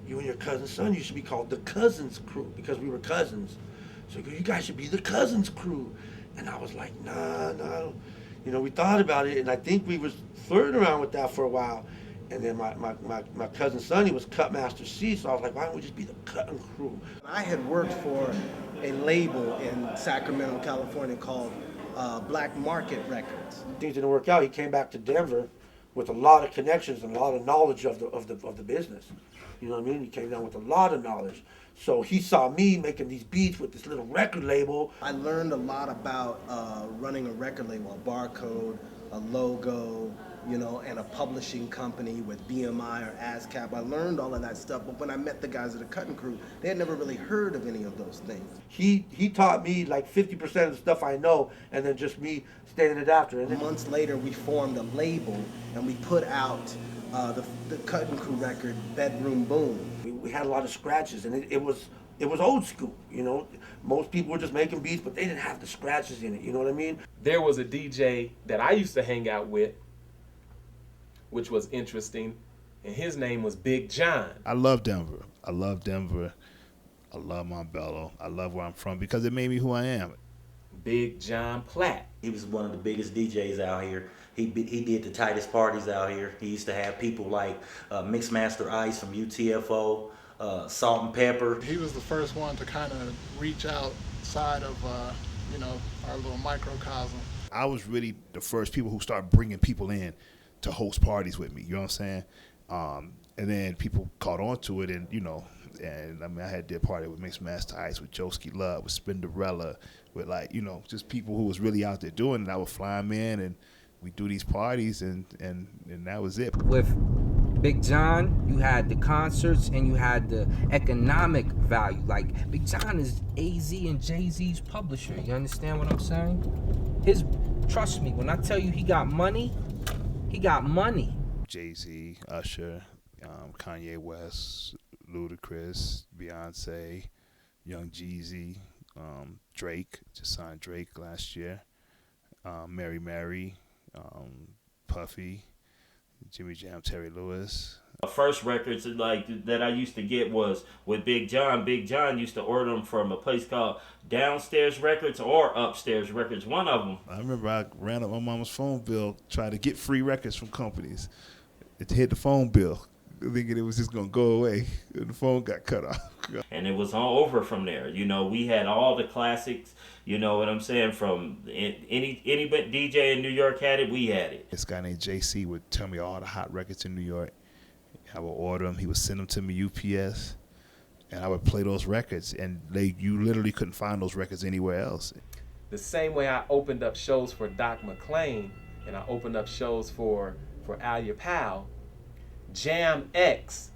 you and your cousin's son, you should be called the Cousins Crew because we were cousins. So he goes, you guys should be the Cousins Crew, and I was like, nah. You know, we thought about it, and I think we was flirting around with that for a while. And then my cousin's son, he was Cutmaster C, so I was like, why don't we just be the Cutting Crew? I had worked for a label in Sacramento, California called Black Market Records. Things didn't work out. He came back to Denver with a lot of connections and a lot of knowledge of the business. You know what I mean? He came down with a lot of knowledge. So he saw me making these beats with this little record label. I learned a lot about running a record label, a barcode, a logo, you know, and a publishing company with BMI or ASCAP. I learned all of that stuff, but when I met the guys at the Cutting Crew, they had never really heard of any of those things. He taught me like 50% of the stuff I know, and then just me standing it after. And then months later, we formed a label, and we put out the Cutting Crew record, Bedroom Boom. We had a lot of scratches, and it was old school, you know. Most people were just making beats, but they didn't have the scratches in it, you know what I mean? There was a DJ that I used to hang out with, which was interesting, and his name was Big John. I love Denver. I love Montbello. I love where I'm from because it made me who I am. Big John Platt. He was one of the biggest DJs out here. He did the tightest parties out here. He used to have people like Mixmaster Ice from UTFO, Salt and Pepper. He was the first one to kind of reach outside of, you know, our little microcosm. I was really the first people who started bringing people in to host parties with me, you know what I'm saying? And then people caught on to it, and you know, and I mean, I did a party with Mixmaster Ice, with Joski Love, with Spinderella, with like, you know, just people who was really out there doing it. I would fly them in, and we do these parties, and that was it. With Big John, you had the concerts and you had the economic value. Like, Big John is AZ and Jay-Z's publisher. You understand what I'm saying? Trust me, when I tell you he got money, he got money. Jay-Z, Usher, Kanye West, Ludacris, Beyonce, Young Jeezy, Drake, just signed Drake last year, Mary, Puffy, Jimmy Jam, Terry Lewis. First records like that I used to get was with Big John. Big John used to order them from a place called Downstairs Records or Upstairs Records, one of them. I remember I ran up my mama's phone bill trying to get free records from companies. It hit the phone bill, thinking it was just gonna go away, and the phone got cut off. And it was all over from there. You know, we had all the classics, you know what I'm saying, from any DJ in New York had it, we had it. This guy named JC would tell me all the hot records in New York. I would order them, he would send them to me UPS, and I would play those records, and you literally couldn't find those records anywhere else. The same way I opened up shows for Doc McClain, and I opened up shows for Alia Powell, Jam X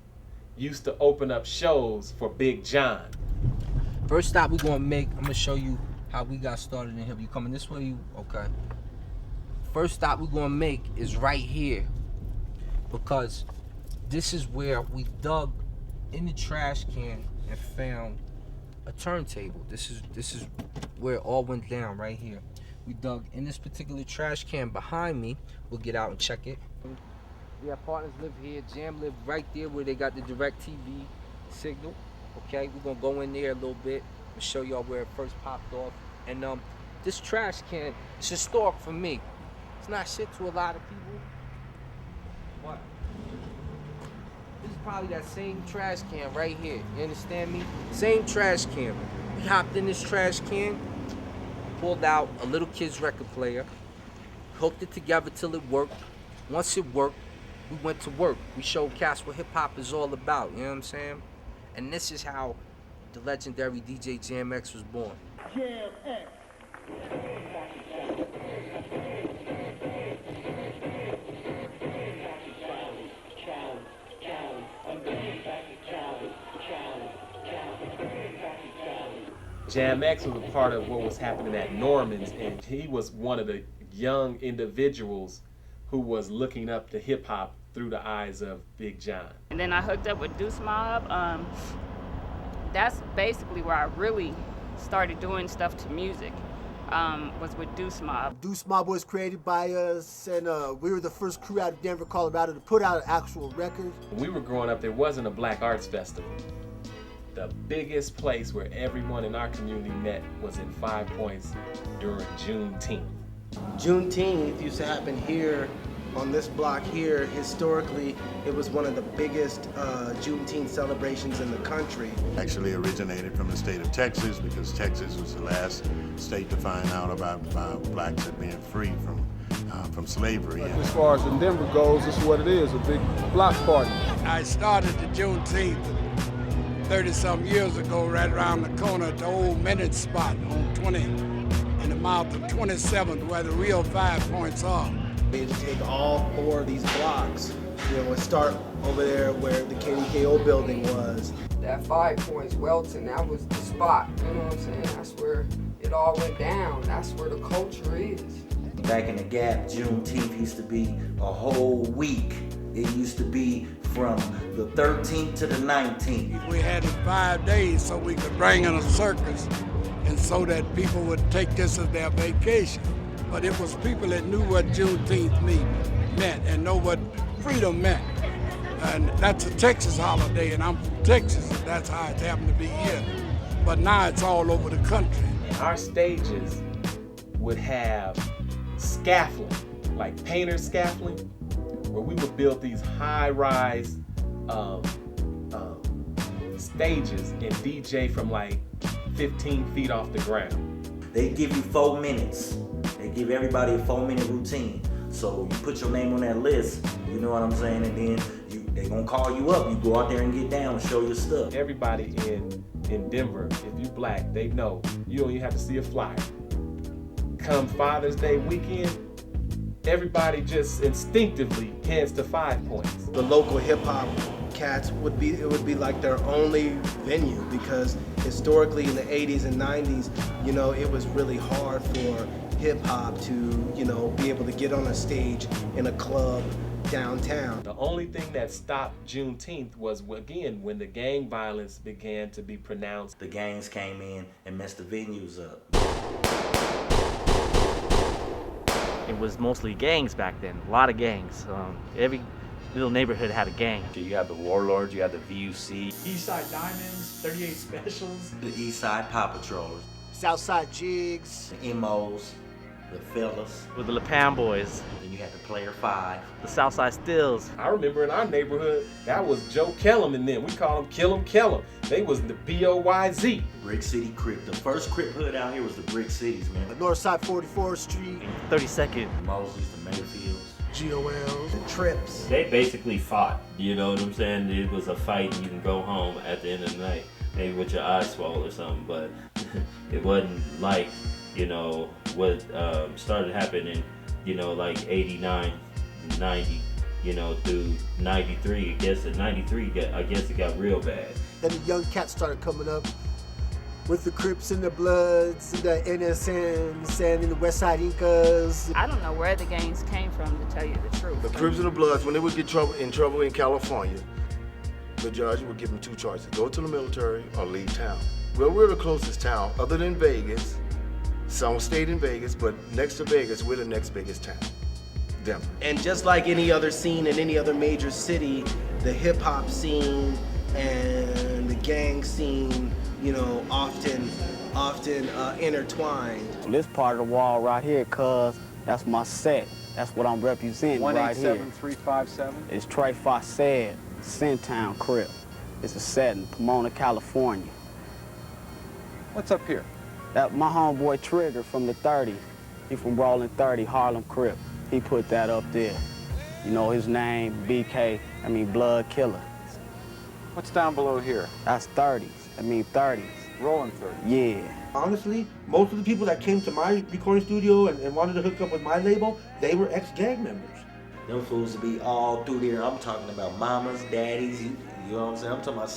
used to open up shows for Big John. First stop we're gonna make, I'm gonna show you how we got started in here. You coming this way? Okay. First stop we're gonna make is right here, because this is where we dug in the trash can and found a turntable. This is where it all went down, right here. We dug in this particular trash can behind me. We'll get out and check it. We have partners live here. Jam live right there where they got the direct TV signal. Okay, we're gonna go in there a little bit and show y'all where it first popped off. And this trash can is historic for me. It's not shit to a lot of people, but this is probably that same trash can right here. You understand me? Same trash can. We hopped in this trash can, pulled out a little kid's record player, hooked it together till it worked. Once it worked, we went to work. We showed cats what hip hop is all about, you know what I'm saying? And this is how the legendary DJ Jam X was born. Jam X. Jam X was a part of what was happening at Norman's, and he was one of the young individuals who was looking up to hip hop through the eyes of Big John. And then I hooked up with Deuce Mob. That's basically where I really started doing stuff to music, was with Deuce Mob. Deuce Mob was created by us, and we were the first crew out of Denver, Colorado to put out an actual record. When we were growing up, there wasn't a Black Arts Festival. The biggest place where everyone in our community met was in 5 Points during Juneteenth. Juneteenth used to happen here on this block here. Historically, it was one of the biggest Juneteenth celebrations in the country. Actually originated from the state of Texas, because Texas was the last state to find out about blacks being free from slavery. As far as in Denver goes, this is what it is, a big block party. I started the Juneteenth 30-some years ago, right around the corner at the old Minute spot on 20, in the mouth of 27th, where the real 5 Points are. They take all 4 of these blocks, and start over there where the KDKO building was. That 5 Points, Welton, that was the spot, you know what I'm saying? That's where it all went down. That's where the culture is. Back in the Gap, Juneteenth used to be a whole week. It used to be from the 13th to the 19th. We had it 5 days so we could bring in a circus, and so that people would take this as their vacation. But it was people that knew what Juneteenth meant and know what freedom meant. And that's a Texas holiday, and I'm from Texas, and that's how it happened to be here. But now it's all over the country. Our stages would have scaffolding, like painter scaffolding, where we would build these high-rise stages and DJ from like 15 feet off the ground. They give you 4 minutes. They give everybody a 4-minute routine. So you put your name on that list, you know what I'm saying, and then they gonna call you up. You go out there and get down and show your stuff. Everybody in Denver, if you black, they know you don't even have to see a flyer. Come Father's Day weekend, everybody just instinctively heads to 5 Points. The local hip hop cats would be like their only venue, because historically in the 80s and 90s, it was really hard for hip hop to, be able to get on a stage in a club downtown. The only thing that stopped Juneteenth was, again, when the gang violence began to be pronounced. The gangs came in and messed the venues up. It was mostly gangs back then, a lot of gangs. Every little neighborhood had a gang. You had the Warlords, you had the VUC. Eastside Diamonds, 38 Specials. The Eastside Paw Patrollers. Southside Jigs. The Emos, the Fellas. With the LaPam Boys. Then you had the Player 5. The Southside Stills. I remember in our neighborhood, that was Joe Kellum and them. We called them Kill 'em Kellum. They was the BOYZ. Brick City Crip. The first Crip hood out here was the Brick Cities, man. The Northside 44th Street. 32nd. Moses, the Mayfields. GOLs, the Trips. They basically fought, you know what I'm saying? It was a fight and you can go home at the end of the night, maybe with your eyes swollen or something, but it wasn't like, what started happening, like 89, 90, through 93. I guess in 93, I guess it got real bad. Then the young cats started coming up with the Crips and the Bloods, the NSNs, and the West Side Incas. I don't know where the gangs came from, to tell you the truth. The Crips and the Bloods, when they would get in trouble in California, the judge would give them 2 choices: go to the military or leave town. Well, we're the closest town, other than Vegas. Some stayed in Vegas, but next to Vegas, we're the next biggest town, Denver. And just like any other scene in any other major city, the hip hop scene and the gang scene, often intertwined. This part of the wall right here, cuz that's my set. That's what I'm representing right here. 187357. It's Trey Fawcett, Centown Crip. It's a set in Pomona, California. What's up here? That my homeboy Trigger from the 30s. He from Rolling 30, Harlem Crip. He put that up there. His name, Blood Killer. What's down below here? That's 30s. 30s. Rolling 30. Yeah. Honestly, most of the people that came to my recording studio and wanted to hook up with my label, they were ex-gang members. Them fools to be all through there. I'm talking about mamas, daddies, You know what I'm saying? I'm talking about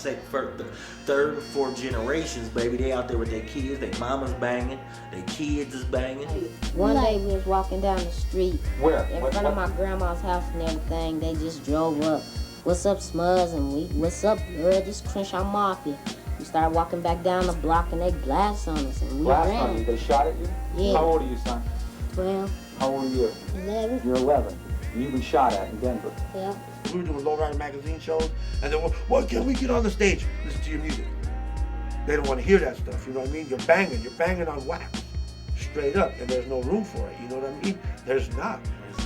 third and fourth generations, baby. They out there with their kids. Their mama's banging. Their kids is banging. One day we was walking down the street. Where? In front of my grandma's house and everything. They just drove up. What's up, Smuzz? And what's up, girl? Just Crenshaw Mafia. We started walking back down the block and they blasted on us and we Blast ran. on you? They shot at you? Yeah. How old are you, son? 12. How old are you? 11. You're 11. You've been shot at in Denver. Yeah. We were doing Lowrider magazine shows, and then, well, can we get on the stage? Listen to your music. They don't want to hear that stuff, you know what I mean? You're banging on wax, straight up, and there's no room for it, you know what I mean? There's not.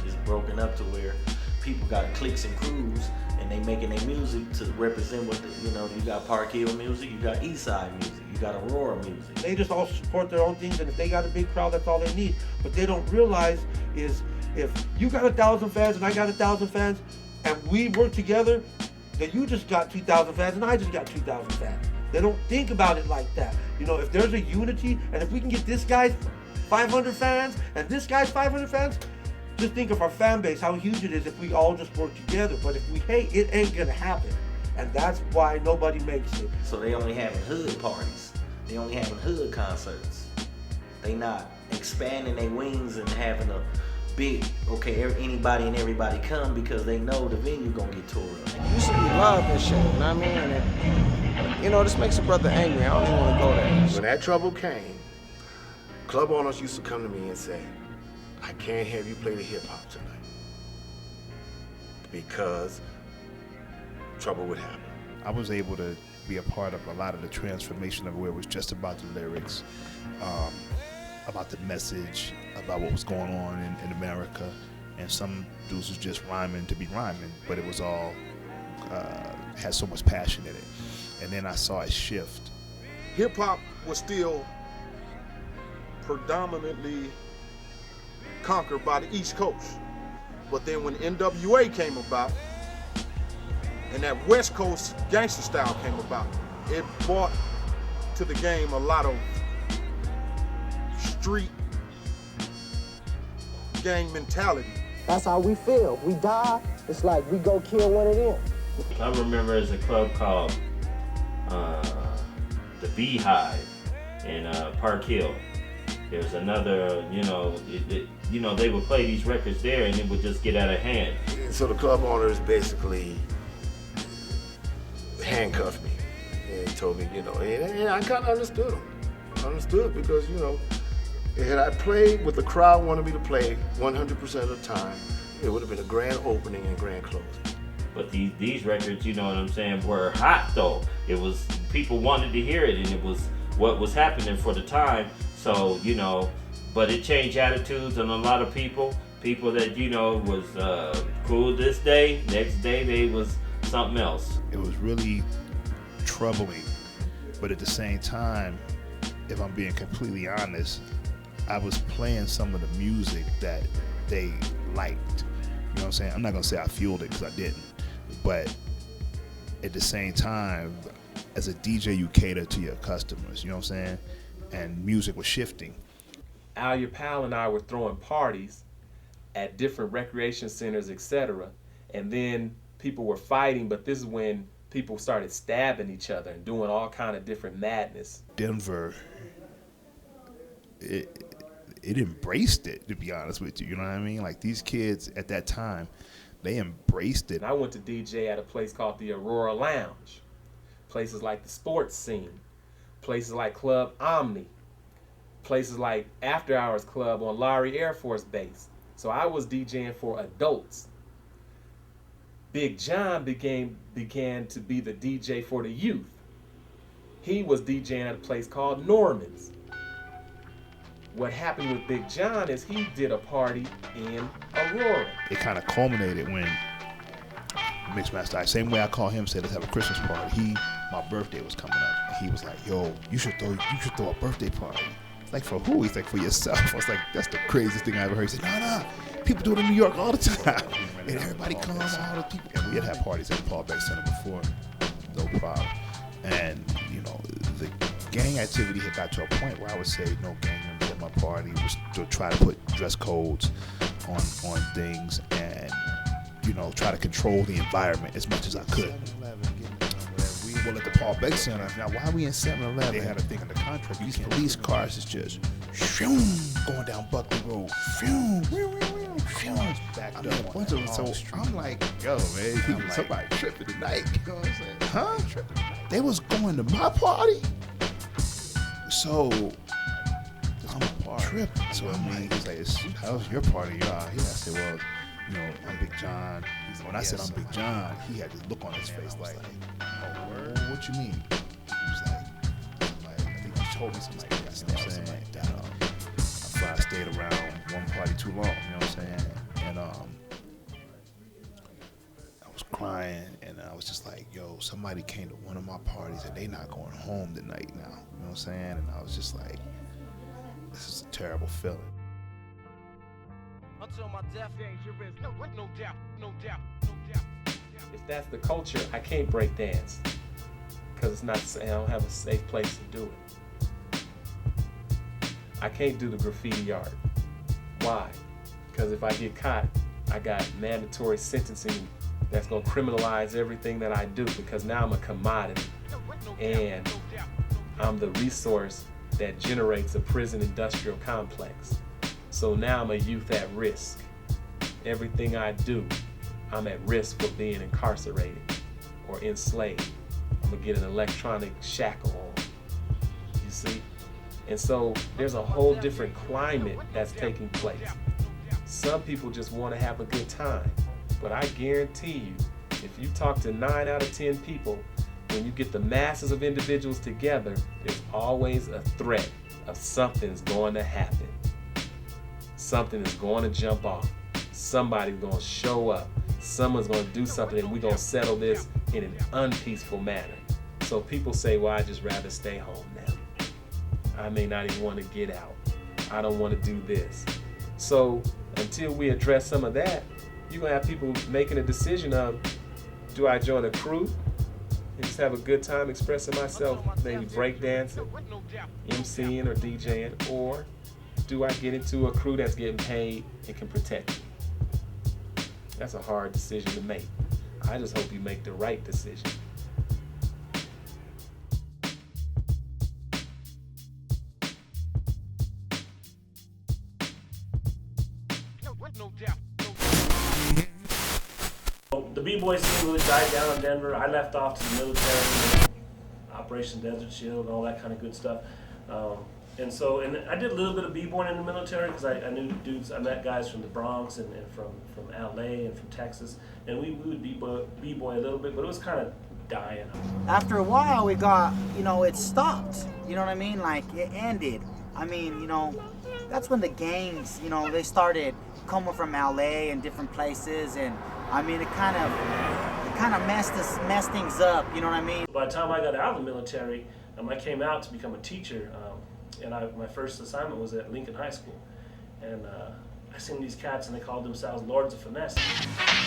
It's broken up to where people got cliques and crews, and they making their music to represent what you got Park Hill music, you got East Side music, you got Aurora music. They just all support their own things, and if they got a big crowd, that's all they need. What they don't realize is if you got 1,000 fans and I got 1,000 fans, and we work together, then you just got 2,000 fans and I just got 2,000 fans. They don't think about it like that. You know, if there's a unity, and if we can get this guy's 500 fans and this guy's 500 fans, just think of our fan base, how huge it is if we all just work together. But if we hate, it ain't gonna happen. And that's why nobody makes it. So they only having hood parties. They only having hood concerts. They not expanding their wings and having a big, anybody and everybody come because they know the venue gonna get tore up. Used to be love and shit, you know what I mean? And, this makes a brother angry. I don't even want to go there. When that trouble came, club owners used to come to me and say, I can't have you play the hip hop tonight because trouble would happen. I was able to be a part of a lot of the transformation of where it was just about the lyrics, about the message, about what was going on in America, and some dudes was just rhyming to be rhyming, but it was all had so much passion in it. And then I saw it shift. Hip hop was still predominantly conquered by the East Coast, but then when NWA came about and that West Coast gangster style came about, it brought to the game a lot of street gang mentality. That's how we feel. We die, it's like we go kill one of them. I remember there's a club called the Beehive in Park Hill. There's another, they would play these records there and it would just get out of hand. So the club owners basically handcuffed me and told me, and I kind of understood them. I understood because, had I played what the crowd wanted me to play 100% of the time, it would have been a grand opening and grand closing. But these records, you know what I'm saying, were hot though. It was, people wanted to hear it and it was what was happening for the time. So, but it changed attitudes on a lot of people that, was cool this day, next day they was something else. It was really troubling, but at the same time, if I'm being completely honest, I was playing some of the music that they liked. You know what I'm saying? I'm not gonna say I fueled it because I didn't, but at the same time, as a DJ, you cater to your customers, you know what I'm saying? And music was shifting. Al, your pal, and I were throwing parties at different recreation centers, etc. And then people were fighting, but this is when people started stabbing each other and doing all kind of different madness. Denver, it embraced it, to be honest with you. You know what I mean? Like these kids at that time, they embraced it. I went to DJ at a place called the AHRRR Lounge. Places like the Sports Scene, places like Club Omni, places like After Hours Club on Lowry Air Force Base. So I was DJing for adults. Big John began to be the DJ for the youth. He was DJing at a place called Norman's. What happened with Big John is he did a party in Aurora. It kind of culminated when Mixmaster, same way I called him, said let's have a Christmas party. My birthday was coming up. He was like, yo, you should throw a birthday party. Like for who? He's like, for yourself. I was like, that's the craziest thing I ever heard. He said, no, people do it in New York all the time. And everybody comes, all the people. And we had parties at the Paul Beck Center before, no problem. And, the gang activity had got to a point where I would say no gang members at my party, was to try to put dress codes on things and, try to control the environment as much as I could. Well, at the Paul Beck Center, now why are we in 7-Eleven? They had a thing in the contract. These police cars is just going down Buckley Road. Backed up. So I'm like, yo, man, somebody tripping tonight. You know what I'm saying? Huh? They was going to my party? So I'm tripping. So I'm like, he's like, how's your party? Yeah, I said, well, you know, I'm Big John. When I said I'm Big John, he had this look on his face like, oh, what you mean? He was like, I think he told me something like that. You know what I'm saying? I stayed around one party too long. You know what I'm saying? And I was crying, and I was just like, yo, somebody came to one of my parties, and they not going home tonight now. You know what I'm saying? And I was just like, this is a terrible feeling. Until my death, dangerous. No doubt. If that's the culture, I can't break dance because it's not. I don't have a safe place to do it. I can't do the graffiti art. Why? Because if I get caught, I got mandatory sentencing that's gonna criminalize everything that I do, because now I'm a commodity and I'm the resource that generates a prison industrial complex. So now I'm a youth at risk. Everything I do, I'm at risk for being incarcerated or enslaved. I'm gonna get an electronic shackle on, you see? And so there's a whole different climate that's taking place. Some people just wanna have a good time, but I guarantee you, if you talk to 9 out of 10 people, when you get the masses of individuals together, there's always a threat of something's going to happen. Something is going to jump off. Somebody's going to show up. Someone's going to do something, and we're going to settle this in an unpeaceful manner. So people say, well, I'd just rather stay home now. I may not even want to get out. I don't want to do this. So until we address some of that, you're going to have people making a decision of, do I join a crew and just have a good time expressing myself, maybe breakdancing, MCing, or DJing, or do I get into a crew that's getting paid and can protect me? That's a hard decision to make. I just hope you make the right decision. The B-boy scene really died down in Denver. I left off to the military, Operation Desert Shield, and all that kind of good stuff. And I did a little bit of b-boying in the military because I knew dudes. I met guys from the Bronx and from LA and from Texas, and we would b-boy a little bit, but it was kind of dying. After a while, we got, it stopped. You know what I mean? Like, it ended. I mean, that's when the gangs, they started coming from LA and different places, and I mean, it kind of messed things up. You know what I mean? By the time I got out of the military, I came out to become a teacher. And my first assignment was at Lincoln High School. And I seen these cats, and they called themselves Lords of Finesse.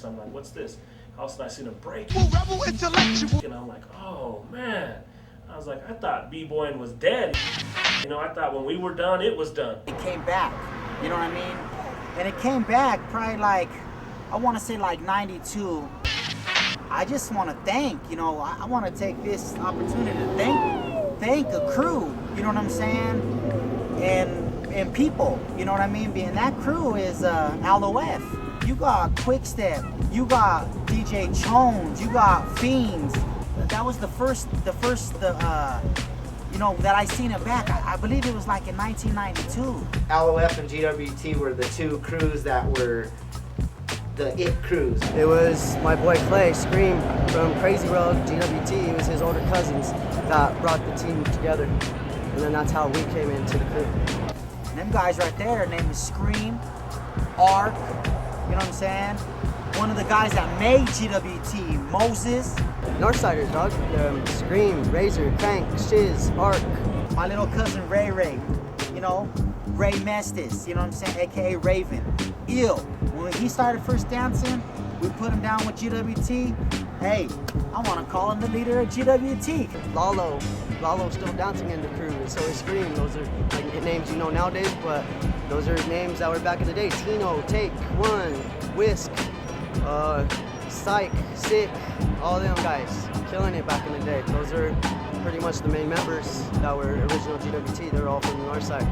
So I'm like, what's this? All of a sudden I seen them break. And I'm like, oh man. I was like, I thought b-boying was dead. I thought when we were done, it was done. It came back, you know what I mean? And it came back probably like, I want to say like 92. I just want to thank, I want to take this opportunity to thank a crew, you know what I'm saying, and people, you know what I mean. And that crew is LOF. You got Quickstep, you got DJ Chones, you got Fiends. That was the first that I seen it back. I believe it was like in 1992. LOF and GWT were the two crews that were the it crews. It was my boy Clay, Scream, from Crazy World, GWT. It was his older cousins that brought the team together. And then that's how we came into the crew. And them guys right there, their name is Scream, Ark, you know what I'm saying? One of the guys that made GWT, Moses. Northsiders, dog. Scream, Razor, Crank, Shiz, Ark. My little cousin Ray, Ray Mestis, you know what I'm saying, AKA Raven. Ill. When he started first dancing, we put him down with GWT. Hey, I want to call him the leader of GWT. Lalo's still dancing in the crew, and so is Scream. Those are like names you know nowadays, but those are names that were back in the day. Tino, Take, One, Whisk, Psych, Sick, all them guys killing it back in the day. Those are pretty much the main members that were original GWT. They're all from the north side.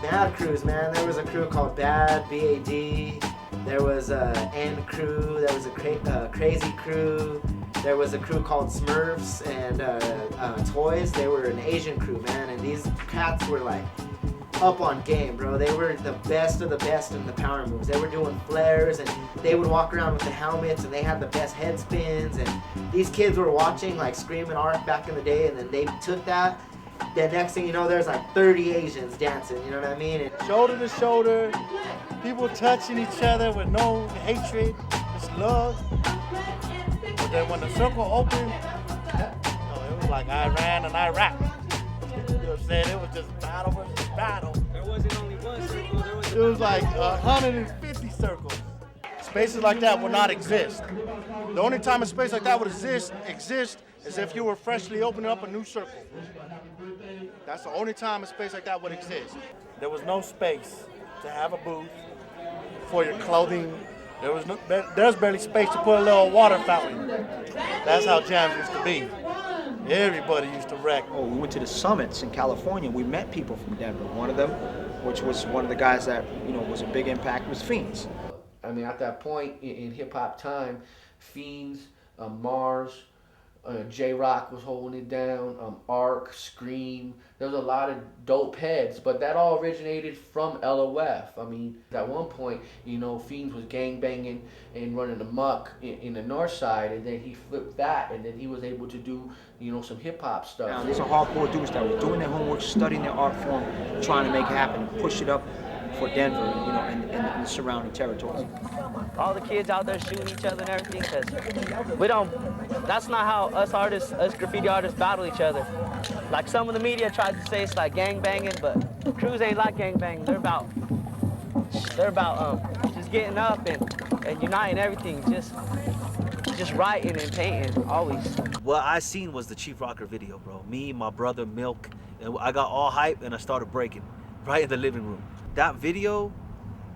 Bad crews, man. There was a crew called Bad, B-A-D. There was a N crew. There was a Crazy crew. There was a crew called Smurfs and Toys. They were an Asian crew, man. And these cats were like up on game, bro. They were the best of the best in the power moves. They were doing flares and they would walk around with the helmets and they had the best head spins. And these kids were watching like Scream and Arc back in the day, and then they took that. The next thing you know, there's like 30 Asians dancing, you know what I mean? And shoulder to shoulder, people touching each other with no hatred, just love. But then when the circle opened, it was like Iran and Iraq. You know what I'm saying? It was just battle versus battle. There wasn't only one circle, It was like 150 circles. Spaces like that would not exist. The only time a space like that would exist is if you were freshly opening up a new circle. That's the only time a space like that would exist. There was no space to have a booth for your clothing. There's barely space to put a little water fountain. That's how jams used to be. Everybody used to wreck. Oh, we went to the summits in California. We met people from Denver. One of them, which was one of the guys that was a big impact, was Fiends. I mean, at that point in hip hop time, Fiends, Mars, J-Rock was holding it down, Arc, Scream. There was a lot of dope heads, but that all originated from LOF. I mean, at one point, Fiends was gangbanging and running amok in the north side, and then he flipped that, and then he was able to do, some hip-hop stuff. Now, these are hardcore dudes that were doing their homework, studying their art form, trying to make it happen, push it up for Denver, and the surrounding territories. All the kids out there shooting each other and everything, because that's not how us graffiti artists battle each other. Like some of the media tries to say it's like gang banging, but crews ain't like gang banging. They're about just getting up and uniting everything, just writing and painting, always. What I seen was the Chief Rocker video, bro. Me, my brother, Milk, and I got all hype and I started breaking right in the living room. That video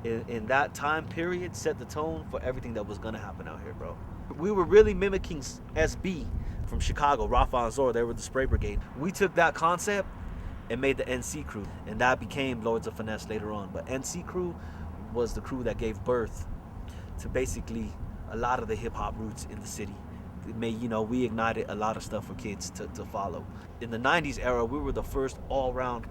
in that time period set the tone for everything that was gonna happen out here, bro. We were really mimicking SB from Chicago, Rafa and Zor. They were the spray brigade. We took that concept and made the NC crew, and that became Lords of Finesse later on. But NC crew was the crew that gave birth to basically a lot of the hip hop roots in the city. We ignited a lot of stuff for kids to follow. In the 90s era, we were the first all-round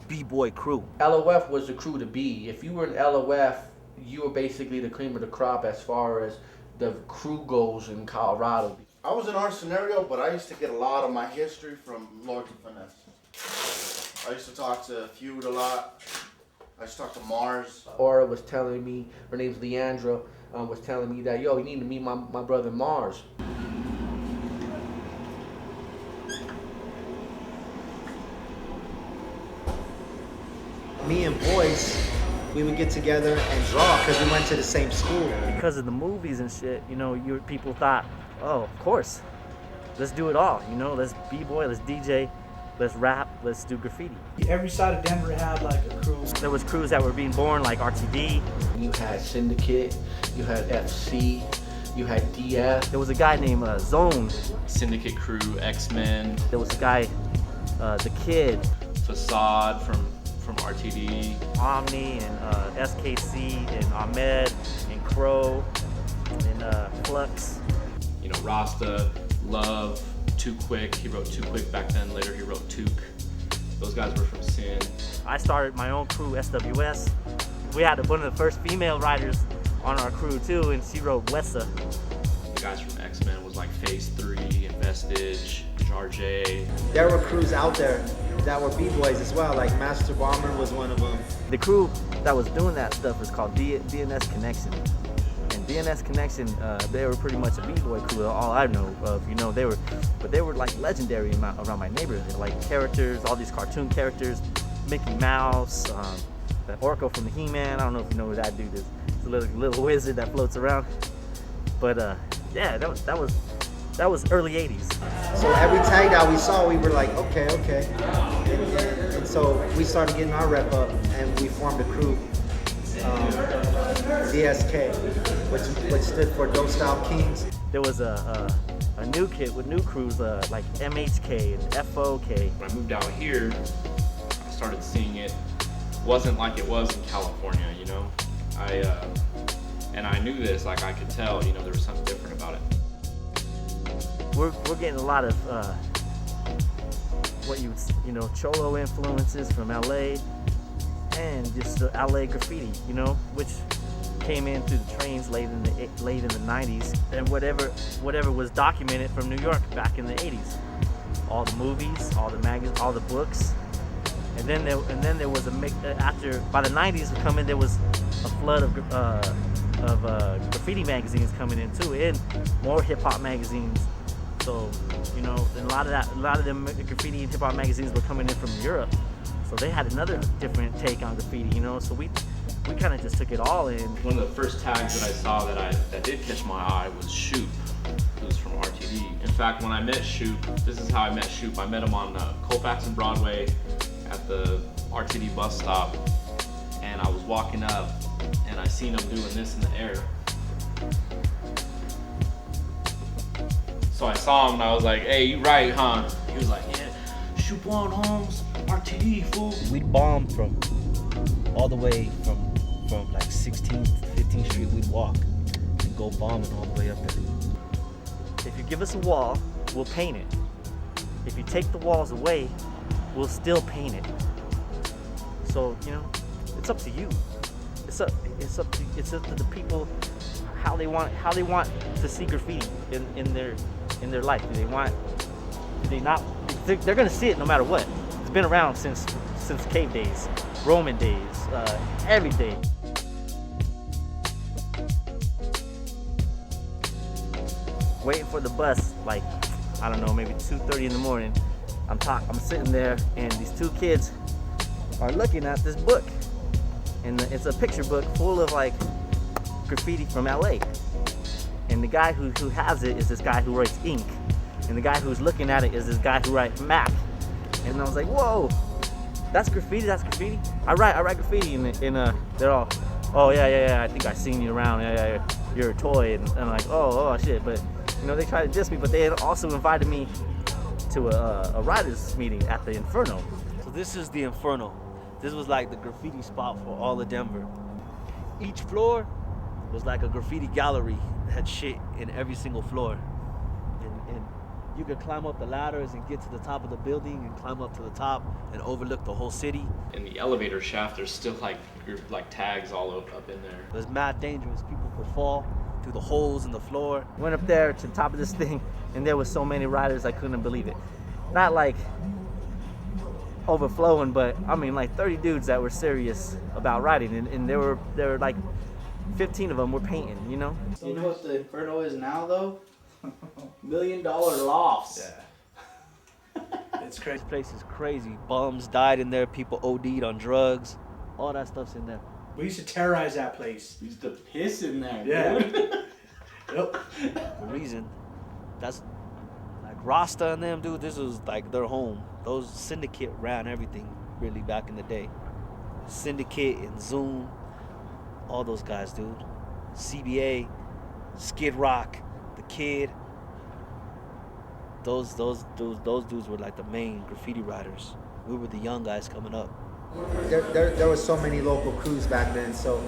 B-boy crew. LOF was the crew to be. If you were in LOF, you were basically the cream of the crop as far as the crew goes in Colorado. I was in our scenario, but I used to get a lot of my history from Lords of Finesse. I used to talk to Feud a lot. I used to talk to Mars. Aura was telling me, her name's Leandra, was telling me that, yo, you need to meet my brother Mars. Me and boys, we would get together and draw because we went to the same school. Because of the movies and shit, your people thought, oh, of course, let's do it all. Let's b-boy, let's DJ, let's rap, let's do graffiti. Every side of Denver had like a crew. There was crews that were being born, like RTD. You had Syndicate, you had FC, you had DF. There was a guy named Zone. Syndicate crew, X-Men. There was a guy, The Kid. Facade from RTD. Omni and SKC and Ahmed and Crow and Flux. Rasta, Love, Too Quick. He wrote Too Quick back then. Later he wrote Took. Those guys were from Sin. I started my own crew, SWS. We had one of the first female writers on our crew too, and she wrote Wessa. The guys from X-Men was like Phase 3, Investige, RJ. There were crews out there that were b-boys as well, like Master Bomber was one of them. The crew that was doing that stuff was called DNS Connection. And DNS Connection, they were pretty much a b-boy crew, all I know of. They were like legendary around my neighborhood, like characters, all these cartoon characters, Mickey Mouse, the Orko from the He-Man. I don't know if you know who that dude is. It's a little wizard that floats around. But yeah, that was early 80s. So every tag that we saw, we were like, okay. And so we started getting our rep up, and we formed a crew, DSK, which stood for Dope Style Kings. There was a new kid with new crews like MHK and FOK. When I moved out here, I started seeing it. Wasn't like it was in California, you know. And I knew this, like I could tell, you know, there was something different about it. We're getting a lot of you know, Cholo influences from LA and just the LA graffiti, you know, which came in through the trains late in the 90s, and whatever was documented from New York back in the 80s. All the movies, all the magazines, all the books. And then there was a mix after, by the 90s come in, there was a flood of graffiti magazines coming in too, and more hip hop magazines. So, you know, and a lot of them graffiti and hip hop magazines were coming in from Europe. So they had another different take on graffiti, you know. So we kind of just took it all in. One of the first tags that I saw that did catch my eye was Shoop, who was from RTD. In fact, when I met Shoop, this is how I met Shoop. I met him on Colfax and Broadway at the RTD bus stop, and I was walking up, and I seen him doing this in the air. So I saw him, and I was like, "Hey, you right, huh?" He was like, "Yeah, Shoop on Holmes, RTD, fool." We'd bomb from all the way from like 16th, 15th Street. We'd walk and go bombing all the way up there. If you give us a wall, we'll paint it. If you take the walls away, we'll still paint it. So, you know, it's up to you. It's up to the people how they want to see graffiti in their life. They're gonna see it no matter what. It's been around since cave days, Roman days, every day. Waiting for the bus, like, I don't know, maybe 2:30 in the morning. I'm sitting there, and these two kids are looking at this book, and it's a picture book full of like graffiti from LA. And the guy who has it is this guy who writes ink, and the guy who's looking at it is this guy who writes Mac. And I was like, whoa, that's graffiti. That's graffiti. I write graffiti, and they're all, oh yeah, I think I seen you around. Yeah, you're a toy, and I'm like, oh shit. But you know, they tried to diss me, but they had also invited me to a writers meeting at the Inferno. So this is the Inferno. This was like the graffiti spot for all of Denver. Each floor was like a graffiti gallery that had shit in every single floor. And you could climb up the ladders and get to the top of the building and climb up to the top and overlook the whole city. In the elevator shaft, there's still like tags all up in there. It was mad dangerous. People could fall through the holes in the floor. Went up there to the top of this thing, and there was so many riders I couldn't believe it. Not like overflowing, but I mean like 30 dudes that were serious about riding, and there were like 15 of them were painting, you know? You know what the Inferno is now though? $1 million lofts. Yeah. It's crazy. This place is crazy. Bums died in there, people OD'd on drugs, all that stuff's in there. We used to terrorize that place. We used to piss in there. Yeah. Yep. The reason, that's like Rasta and them, dude, this was like their home. Those Syndicate ran everything really back in the day. Syndicate and Zoom, all those guys, dude. CBA, Skid Rock, The Kid. Those dudes were like the main graffiti riders. We were the young guys coming up. There was so many local crews back then, so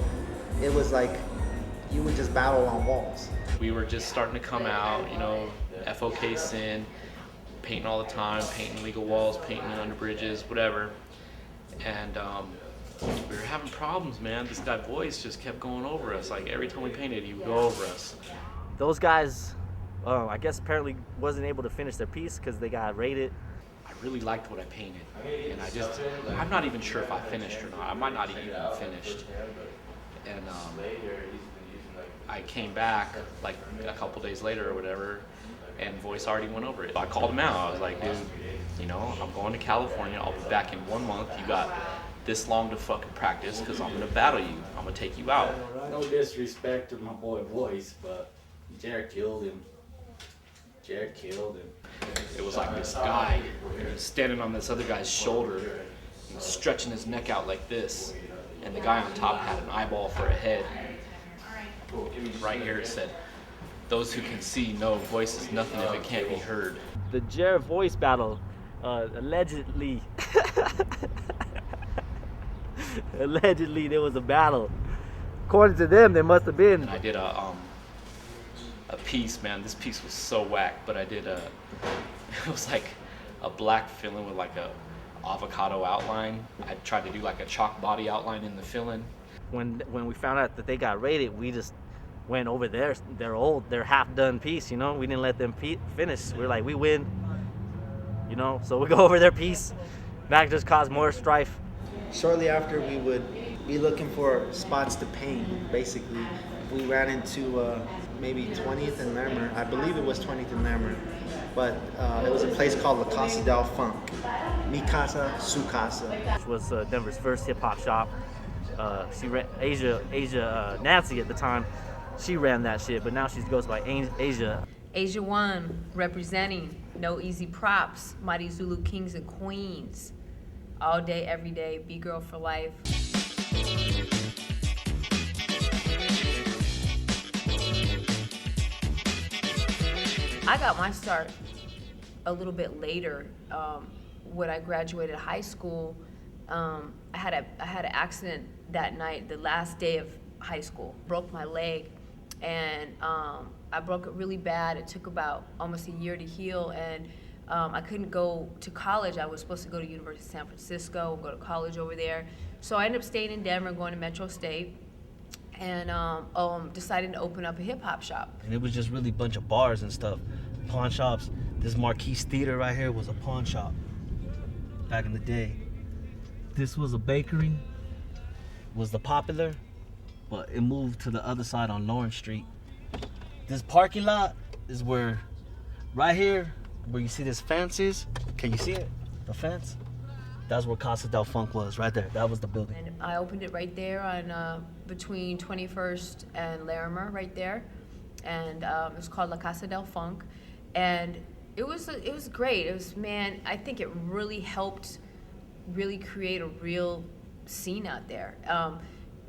it was like you would just battle on walls. We were just starting to come out, you know, FOK Sin, painting all the time, painting legal walls, painting under bridges, whatever. And we were having problems, man. This guy Boyce just kept going over us. Like every time we painted, he would go over us. Those guys, I guess apparently wasn't able to finish their piece because they got raided. I really liked what I painted, and I'm not even sure if I finished or not. I might not even finished. And I came back like a couple days later or whatever, and Voice already went over it. I called him out. I was like, dude, you know, I'm going to California. I'll be back in 1 month. You got this long to fucking practice because I'm gonna battle you. I'm gonna take you out. No disrespect to my boy Voice, but Jared killed him. It was like this guy standing on this other guy's shoulder and stretching his neck out like this, and the guy on top had an eyeball for a head. Right here it said, those who can see know voice is nothing if it can't be heard. The Jared voice battle, allegedly. Allegedly, there was a battle. According to them, there must have been. I did a piece, man. This piece was so whack, but I did it was like a black fill-in with like a avocado outline. I tried to do like a chalk body outline in the fill-in. When we found out that they got raided, we just went over their half-done piece, you know? We didn't let them finish. We're like, we win, you know? So we go over their piece. That just caused more strife. Shortly after, we would be looking for spots to paint, basically. We ran into maybe 20th and Mermer. I believe it was 20th and Mermer. But it was a place called La Casa del Funk. Mi Casa, Su Casa. Which was Denver's first hip-hop shop. She ran Asia Nancy at the time. She ran that shit, but now she goes by Asia. Asia One, representing, no easy props, mighty Zulu kings and queens. All day, every day, B-girl for life. I got my start a little bit later. When I graduated high school, I had an accident that night, the last day of high school. Broke my leg, and I broke it really bad. It took about almost a year to heal, and I couldn't go to college. I was supposed to go to University of San Francisco and go to college over there. So I ended up staying in Denver, going to Metro State, and decided to open up a hip-hop shop. And it was just really a bunch of bars and stuff, pawn shops. This Marquise Theater right here was a pawn shop back in the day. This was a bakery, was the Popular, but it moved to the other side on Lawrence Street. This parking lot is where, right here, where you see this fence is. Can you see it? The fence? That's where Casa del Funk was, right there. That was the building. And I opened it right there on between 21st and Larimer, right there. And it was called La Casa del Funk. And it was great. It was, man, I think it really helped really create a real scene out there.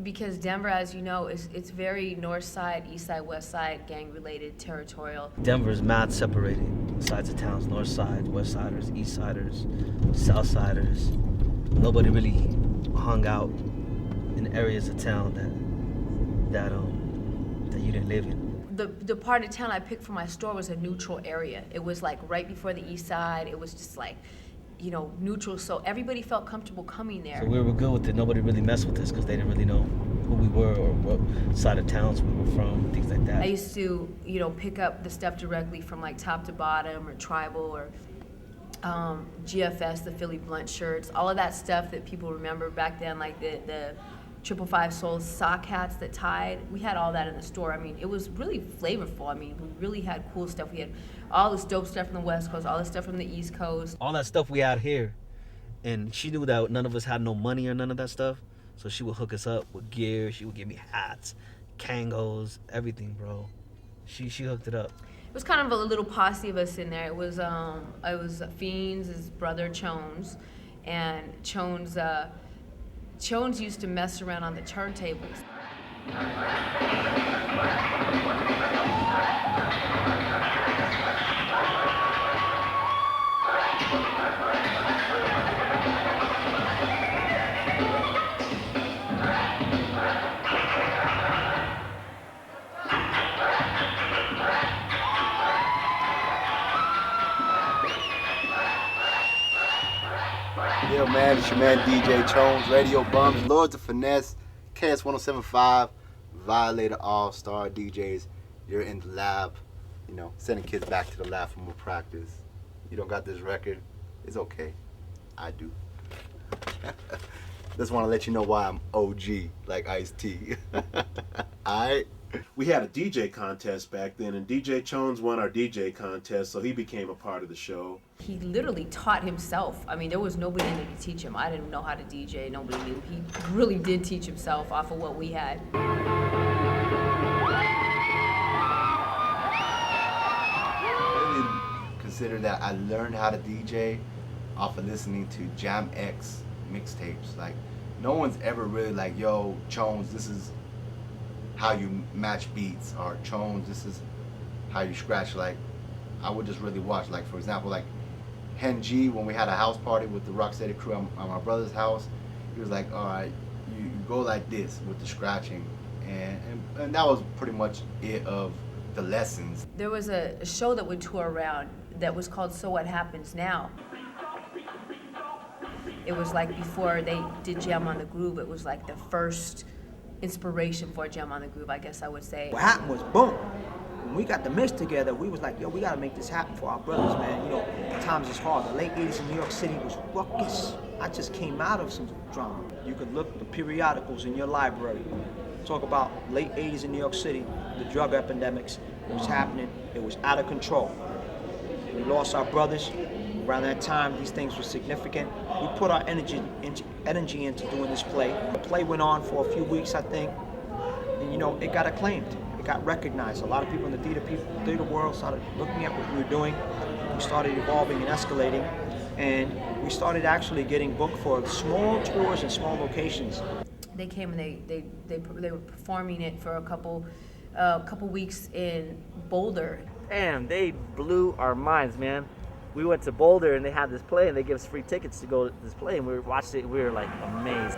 Because Denver, as you know, it's very north side, east side, west side, gang related, territorial. Denver's mad separated. Sides of towns, north side, west siders, east siders, south siders. Nobody really hung out in areas of town that you didn't live in. The part of town I picked for my store was a neutral area. It was like right before the east side. It was just like, you know, neutral, so everybody felt comfortable coming there. So we were good with it. Nobody really messed with us because they didn't really know who we were or what side of towns we were from, things like that. I used to, you know, pick up the stuff directly from like Top to Bottom or Tribal or GFS, the Philly Blunt shirts, all of that stuff that people remember back then, like the 555 Souls sock hats that tied. We had all that in the store. I mean, it was really flavorful. I mean, we really had cool stuff. We had all this dope stuff from the West Coast, all this stuff from the East Coast. All that stuff we had here. And she knew that none of us had no money or none of that stuff. So she would hook us up with gear. She would give me hats, Kangos, everything, bro. She hooked it up. It was kind of a little posse of us in there. It was Fiends, his brother Chones, and Chones used to mess around on the turntables. Yeah, man, it's your man DJ Chones, Radio Bums, Lords of Finesse, KS 107.5, Violator All-Star DJs. You're in the lab, you know, sending kids back to the lab for more practice. You don't got this record, it's okay. I do. Just want to let you know why I'm OG, like Ice-T. Alright? We had a DJ contest back then, and DJ Chones won our DJ contest, so he became a part of the show. He literally taught himself. I mean, there was nobody in there to teach him. I didn't know how to DJ. Nobody knew. He really did teach himself off of what we had. I really consider that I learned how to DJ off of listening to Jam X mixtapes. Like, no one's ever really like, yo, Chones, this is how you match beats, or Chones, this is how you scratch. Like, I would just really watch. Like, for example, like Hen G, when we had a house party with the Rocksteady crew on my brother's house, he was like, all right, you go like this with the scratching. And that was pretty much it of the lessons. There was a show that would tour around that was called So What Happens Now. It was like before they did Jam on the Groove, it was like the first inspiration for Jam on the Groove, I guess I would say. What happened was, boom, when we got the mix together, we was like, yo, we gotta make this happen for our brothers, man. You know, times is hard. The late 80s in New York City was ruckus. I just came out of some drama. You could look at the periodicals in your library. Talk about late 80s in New York City, the drug epidemics. It was happening. It was out of control. We lost our brothers. Around that time, these things were significant. We put our energy into doing this play. The play went on for a few weeks, I think, and you know, it got acclaimed. It got recognized. A lot of people in the theater world started looking at what we were doing. We started evolving and escalating, and we started actually getting booked for small tours and small locations. They came and they were performing it for a couple weeks in Boulder. Damn, they blew our minds, man. We went to Boulder and they had this play and they gave us free tickets to go to this play, and we watched it. We were like amazed.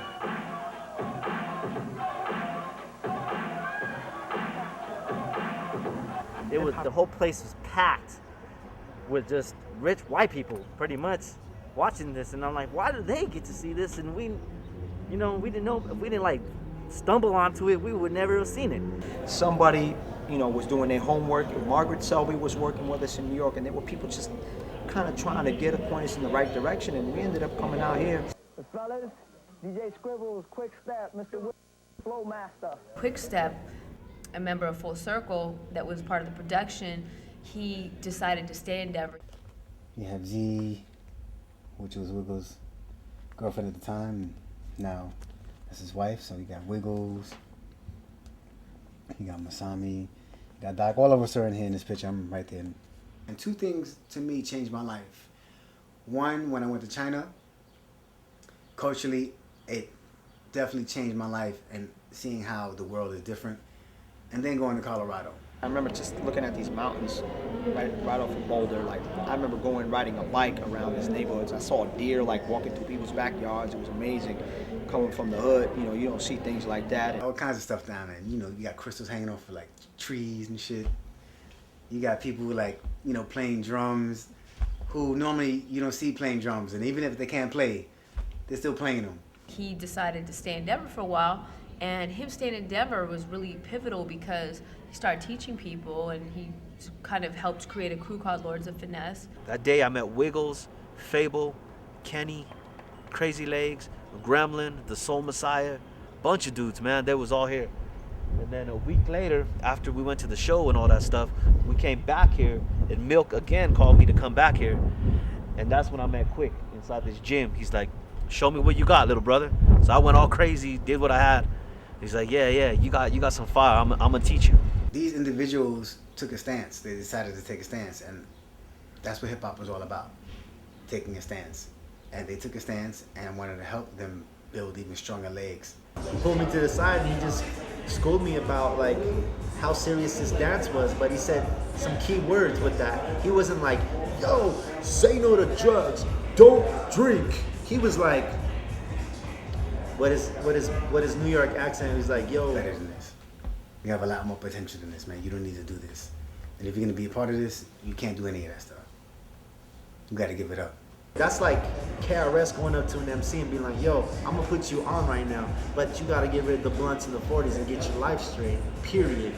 It was, the whole place was packed with just rich white people, pretty much, watching this. And I'm like, why do they get to see this? And we, you know, we didn't know, if we didn't like stumble onto it, we would never have seen it. Somebody, you know, was doing their homework. Margaret Selby was working with us in New York, and there were people just kind of trying to get us in the right direction, and we ended up coming out here. Fellas, DJ Scribbles, Quick Step, Mr. Flow Master. Quick Step, a member of Full Circle that was part of the production, he decided to stay in Denver. You have Z, which was Wiggles' girlfriend at the time. Now that's his wife, so you got Wiggles, you got Masami, you got Doc. All of us are in here in this picture. I'm right there. And two things to me changed my life. One, when I went to China, culturally, it definitely changed my life and seeing how the world is different. And then going to Colorado. I remember just looking at these mountains right off of Boulder. Like, I remember riding a bike around these neighborhoods. I saw a deer like walking through people's backyards. It was amazing. Coming from the hood, you know, you don't see things like that. All kinds of stuff down there. You know, you got crystals hanging off of like trees and shit. You got people who like, you know, playing drums, who normally you don't see playing drums, and even if they can't play, they're still playing them. He decided to stay in Denver for a while, and him staying in Denver was really pivotal because he started teaching people, and he kind of helped create a crew called Lords of Finesse. That day I met Wiggles, Fable, Kenny, Crazy Legs, Gremlin, the Soul Messiah, bunch of dudes, man. They was all here. And then a week later, after we went to the show and all that stuff, we came back here, and Milk again called me to come back here. And that's when I met Quick inside this gym. He's like, show me what you got, little brother. So I went all crazy, did what I had. He's like, yeah, you got some fire. I'm gonna teach you. These individuals took a stance. They decided to take a stance, and that's what hip hop was all about, taking a stance. And they took a stance, and I wanted to help them build even stronger legs. He pulled me to the side and he just schooled me about like how serious this dance was, but he said some key words with that. He wasn't like, yo, say no to drugs, don't drink. He was like, what is New York accent? He was like, yo, better than this. You have a lot more potential than this, man. You don't need to do this. And if you're gonna be a part of this, you can't do any of that stuff. You gotta give it up. That's like KRS going up to an MC and being like, yo, I'm gonna put you on right now, but you gotta get rid of the blunts and the 40s and get your life straight, period.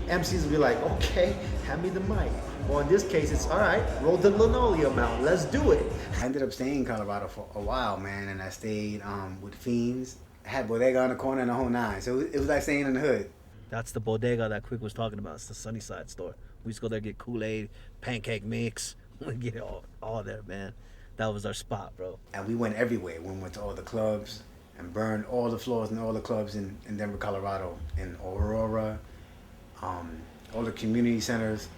MCs will be like, okay, hand me the mic. Well, in this case, it's all right, roll the linoleum out, let's do it. I ended up staying in Colorado for a while, man, and I stayed with Fiends. I had Bodega on the corner and the whole nine, so it was like staying in the hood. That's the bodega that Quick was talking about. It's the Sunnyside store. We used to go there, get Kool-Aid, pancake mix. We get it all there, man. That was our spot, bro. And we went everywhere. We went to all the clubs and burned all the floors in all the clubs in Denver, Colorado, in Aurora, all the community centers.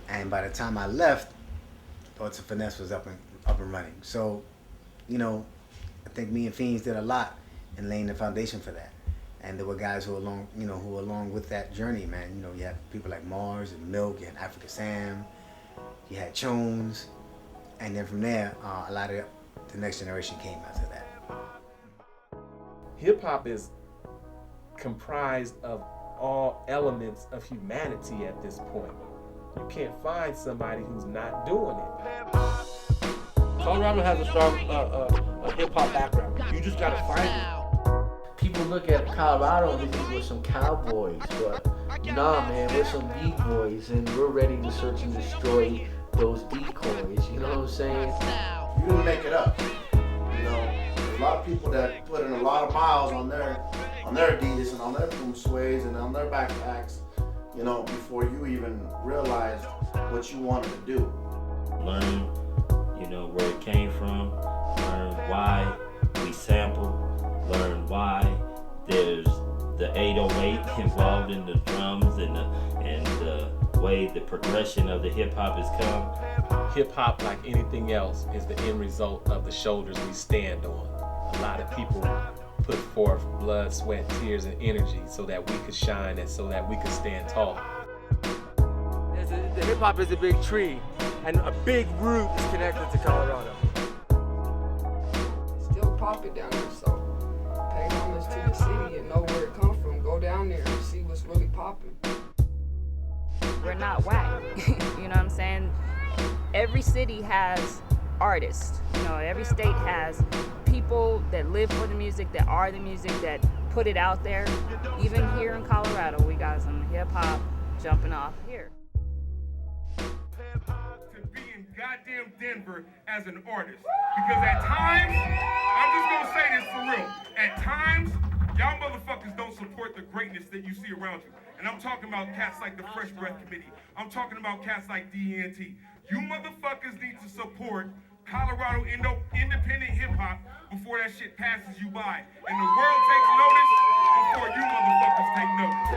And by the time I left, Lords of Finesse was up and running. So, you know, I think me and Fiends did a lot in laying the foundation for that. And there were guys who were along with that journey, man. You know, you had people like Mars and Milk, you had Africa Sam, you had Jones, and then from there, a lot of the next generation came after that. Hip hop is comprised of all elements of humanity at this point. You can't find somebody who's not doing it. Colorado has a strong hip hop background. You just gotta find it. People look at Colorado and they think we're some cowboys, but nah, man, we're some decoys, and we're ready to search and destroy those decoys. You know what I'm saying? You didn't make it up. You know, there's a lot of people that put in a lot of miles on their Adidas and on their boot suedes and on their backpacks, you know, before you even realized what you wanted to do. Learn, you know, where it came from, learn why we sample, learn why there's the 808 involved in the drums and the way the progression of the hip hop has come. Hip hop, like anything else, is the end result of the shoulders we stand on. A lot of people put forth blood, sweat, tears, and energy so that we could shine and so that we could stand tall. The hip hop is a big tree, and a big root is connected to Colorado. Still popping down there, so pay homage to the city and know where it comes from. Go down there and see what's really popping. We're not whack. You know what I'm saying? Every city has artists. You know, every state has people that live for the music, that are the music, that put it out there. Even here in Colorado, we got some hip hop jumping off here. To be in goddamn Denver as an artist, because at times, I'm just gonna say this for real. At times, y'all motherfuckers don't support the greatness that you see around you. And I'm talking about cats like the Fresh Breath Committee. I'm talking about cats like DNT. You motherfuckers need to support Colorado independent hip hop before that shit passes you by. And the world takes notice before you motherfuckers take notice.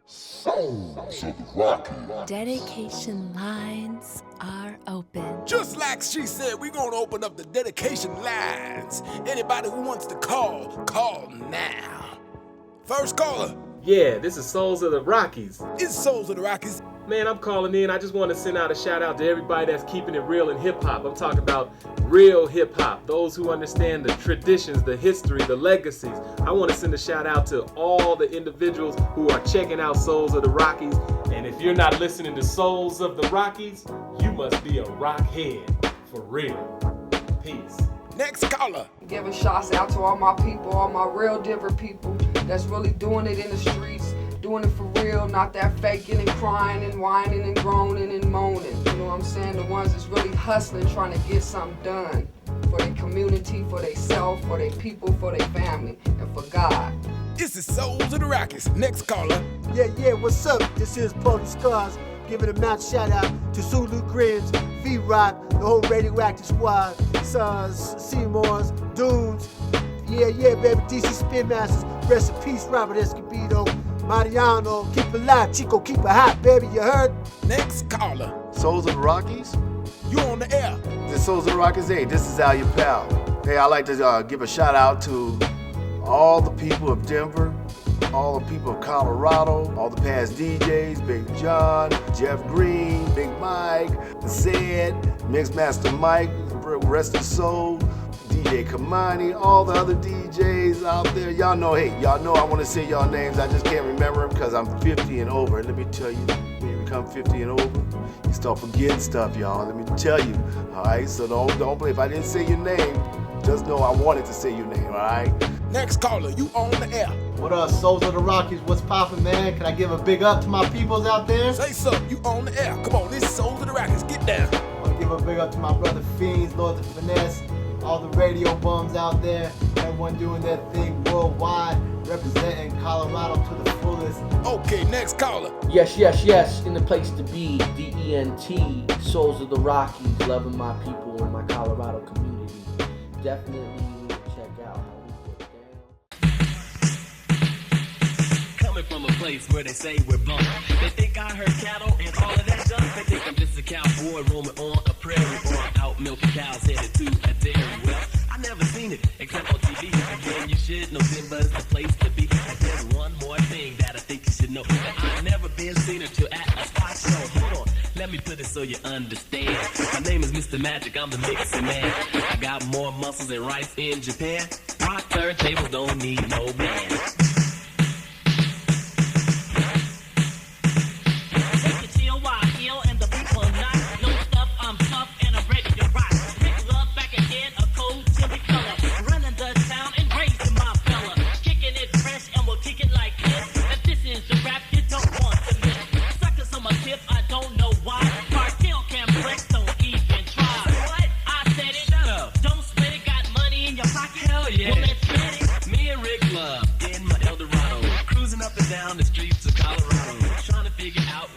Souls of the Rockies. Dedication lines are open. Just like she said, we're gonna open up the dedication lines. Anybody who wants to call now. First caller. Yeah, this is Souls of the Rockies. It's Souls of the Rockies. Man, I'm calling in. I just want to send out a shout out to everybody that's keeping it real in hip hop. I'm talking about real hip hop. Those who understand the traditions, the history, the legacies. I want to send a shout out to all the individuals who are checking out Souls of the Rockies. And if you're not listening to Souls of the Rockies, you must be a rockhead for real. Peace. Next caller. Giving shots out to all my people, all my real Denver people that's really doing it in the streets, doing it for real, not that faking and crying and whining and groaning and moaning. You know what I'm saying? The ones that's really hustling, trying to get something done for their community, for their self, for their people, for their family, and for God. This is Souls of the Rockies. Next caller. Yeah, what's up? This is Pony Scars, giving a mad shout out to Zulu Grins, V-Rock, the whole Radioactive Squad, Sons, Seymours, Dunes. Yeah, baby, DC Spin Masters, rest in peace, Robert Escobedo, Mariano, keep it live, Chico, keep it hot, baby, you heard? Next caller. Souls of the Rockies? You on the air. This is Souls of the Rockies. Hey, this is Al, your pal. Hey, I'd like to give a shout out to all the people of Denver, all the people of Colorado, all the past DJs, Big John, Jeff Green, Big Mike, Zed, Mixmaster Mike, Rest in Soul, DJ Kamani, all the other DJs out there. Y'all know I want to say y'all names. I just can't remember them because I'm 50 and over. And let me tell you, when you become 50 and over, you start forgetting stuff, y'all. Let me tell you, all right? So don't play. If I didn't say your name, just know I wanted to say your name, all right? Next caller, you on the air. What up, Souls of the Rockies? What's poppin', man? Can I give a big up to my peoples out there? Say something, you on the air. Come on, this is Souls of the Rockies. Get down. I want to give a big up to my brother Fiends, Lords of Finesse, all the radio bums out there, everyone doing their thing worldwide, representing Colorado to the fullest. Okay, next caller. Yes, in the place to be, DENT, Souls of the Rockies, loving my people in my Colorado community. Definitely check out how we put down. Coming from a place where they say we're bum. They think I heard cattle and all of that junk. They think I'm just a cowboy roaming on a prairie, or I'm out milking cows headed to a dairy. Well, I never seen seen it, except on TV. Again, you should know Denver's the place to be. And there's one more thing that I think you should know. That I've never been seen until at a spot show. Hold on, let me put it so you understand. My name is Mr. Magic, I'm the mixing man. I got more muscles than rice in Japan. Rock turntables don't need no man. Take it chill while I heal and the people not. No stuff, I'm tough and I'm ready to rock. Pick love back again, a cold chilly fella. Running the town and raising my fella. Kicking it fresh and we'll kick it like this. If this is the rap you don't want to miss. Suckers on my tip, I don't know why. Cartel can flex, don't even try. What? I said it. Shut up. Don't sweat it, got money in your pocket. Hell yeah. Well, let's get it. Me and Rick Love in my Eldorado. Cruising up and down the streets of Colorado. Trying to figure out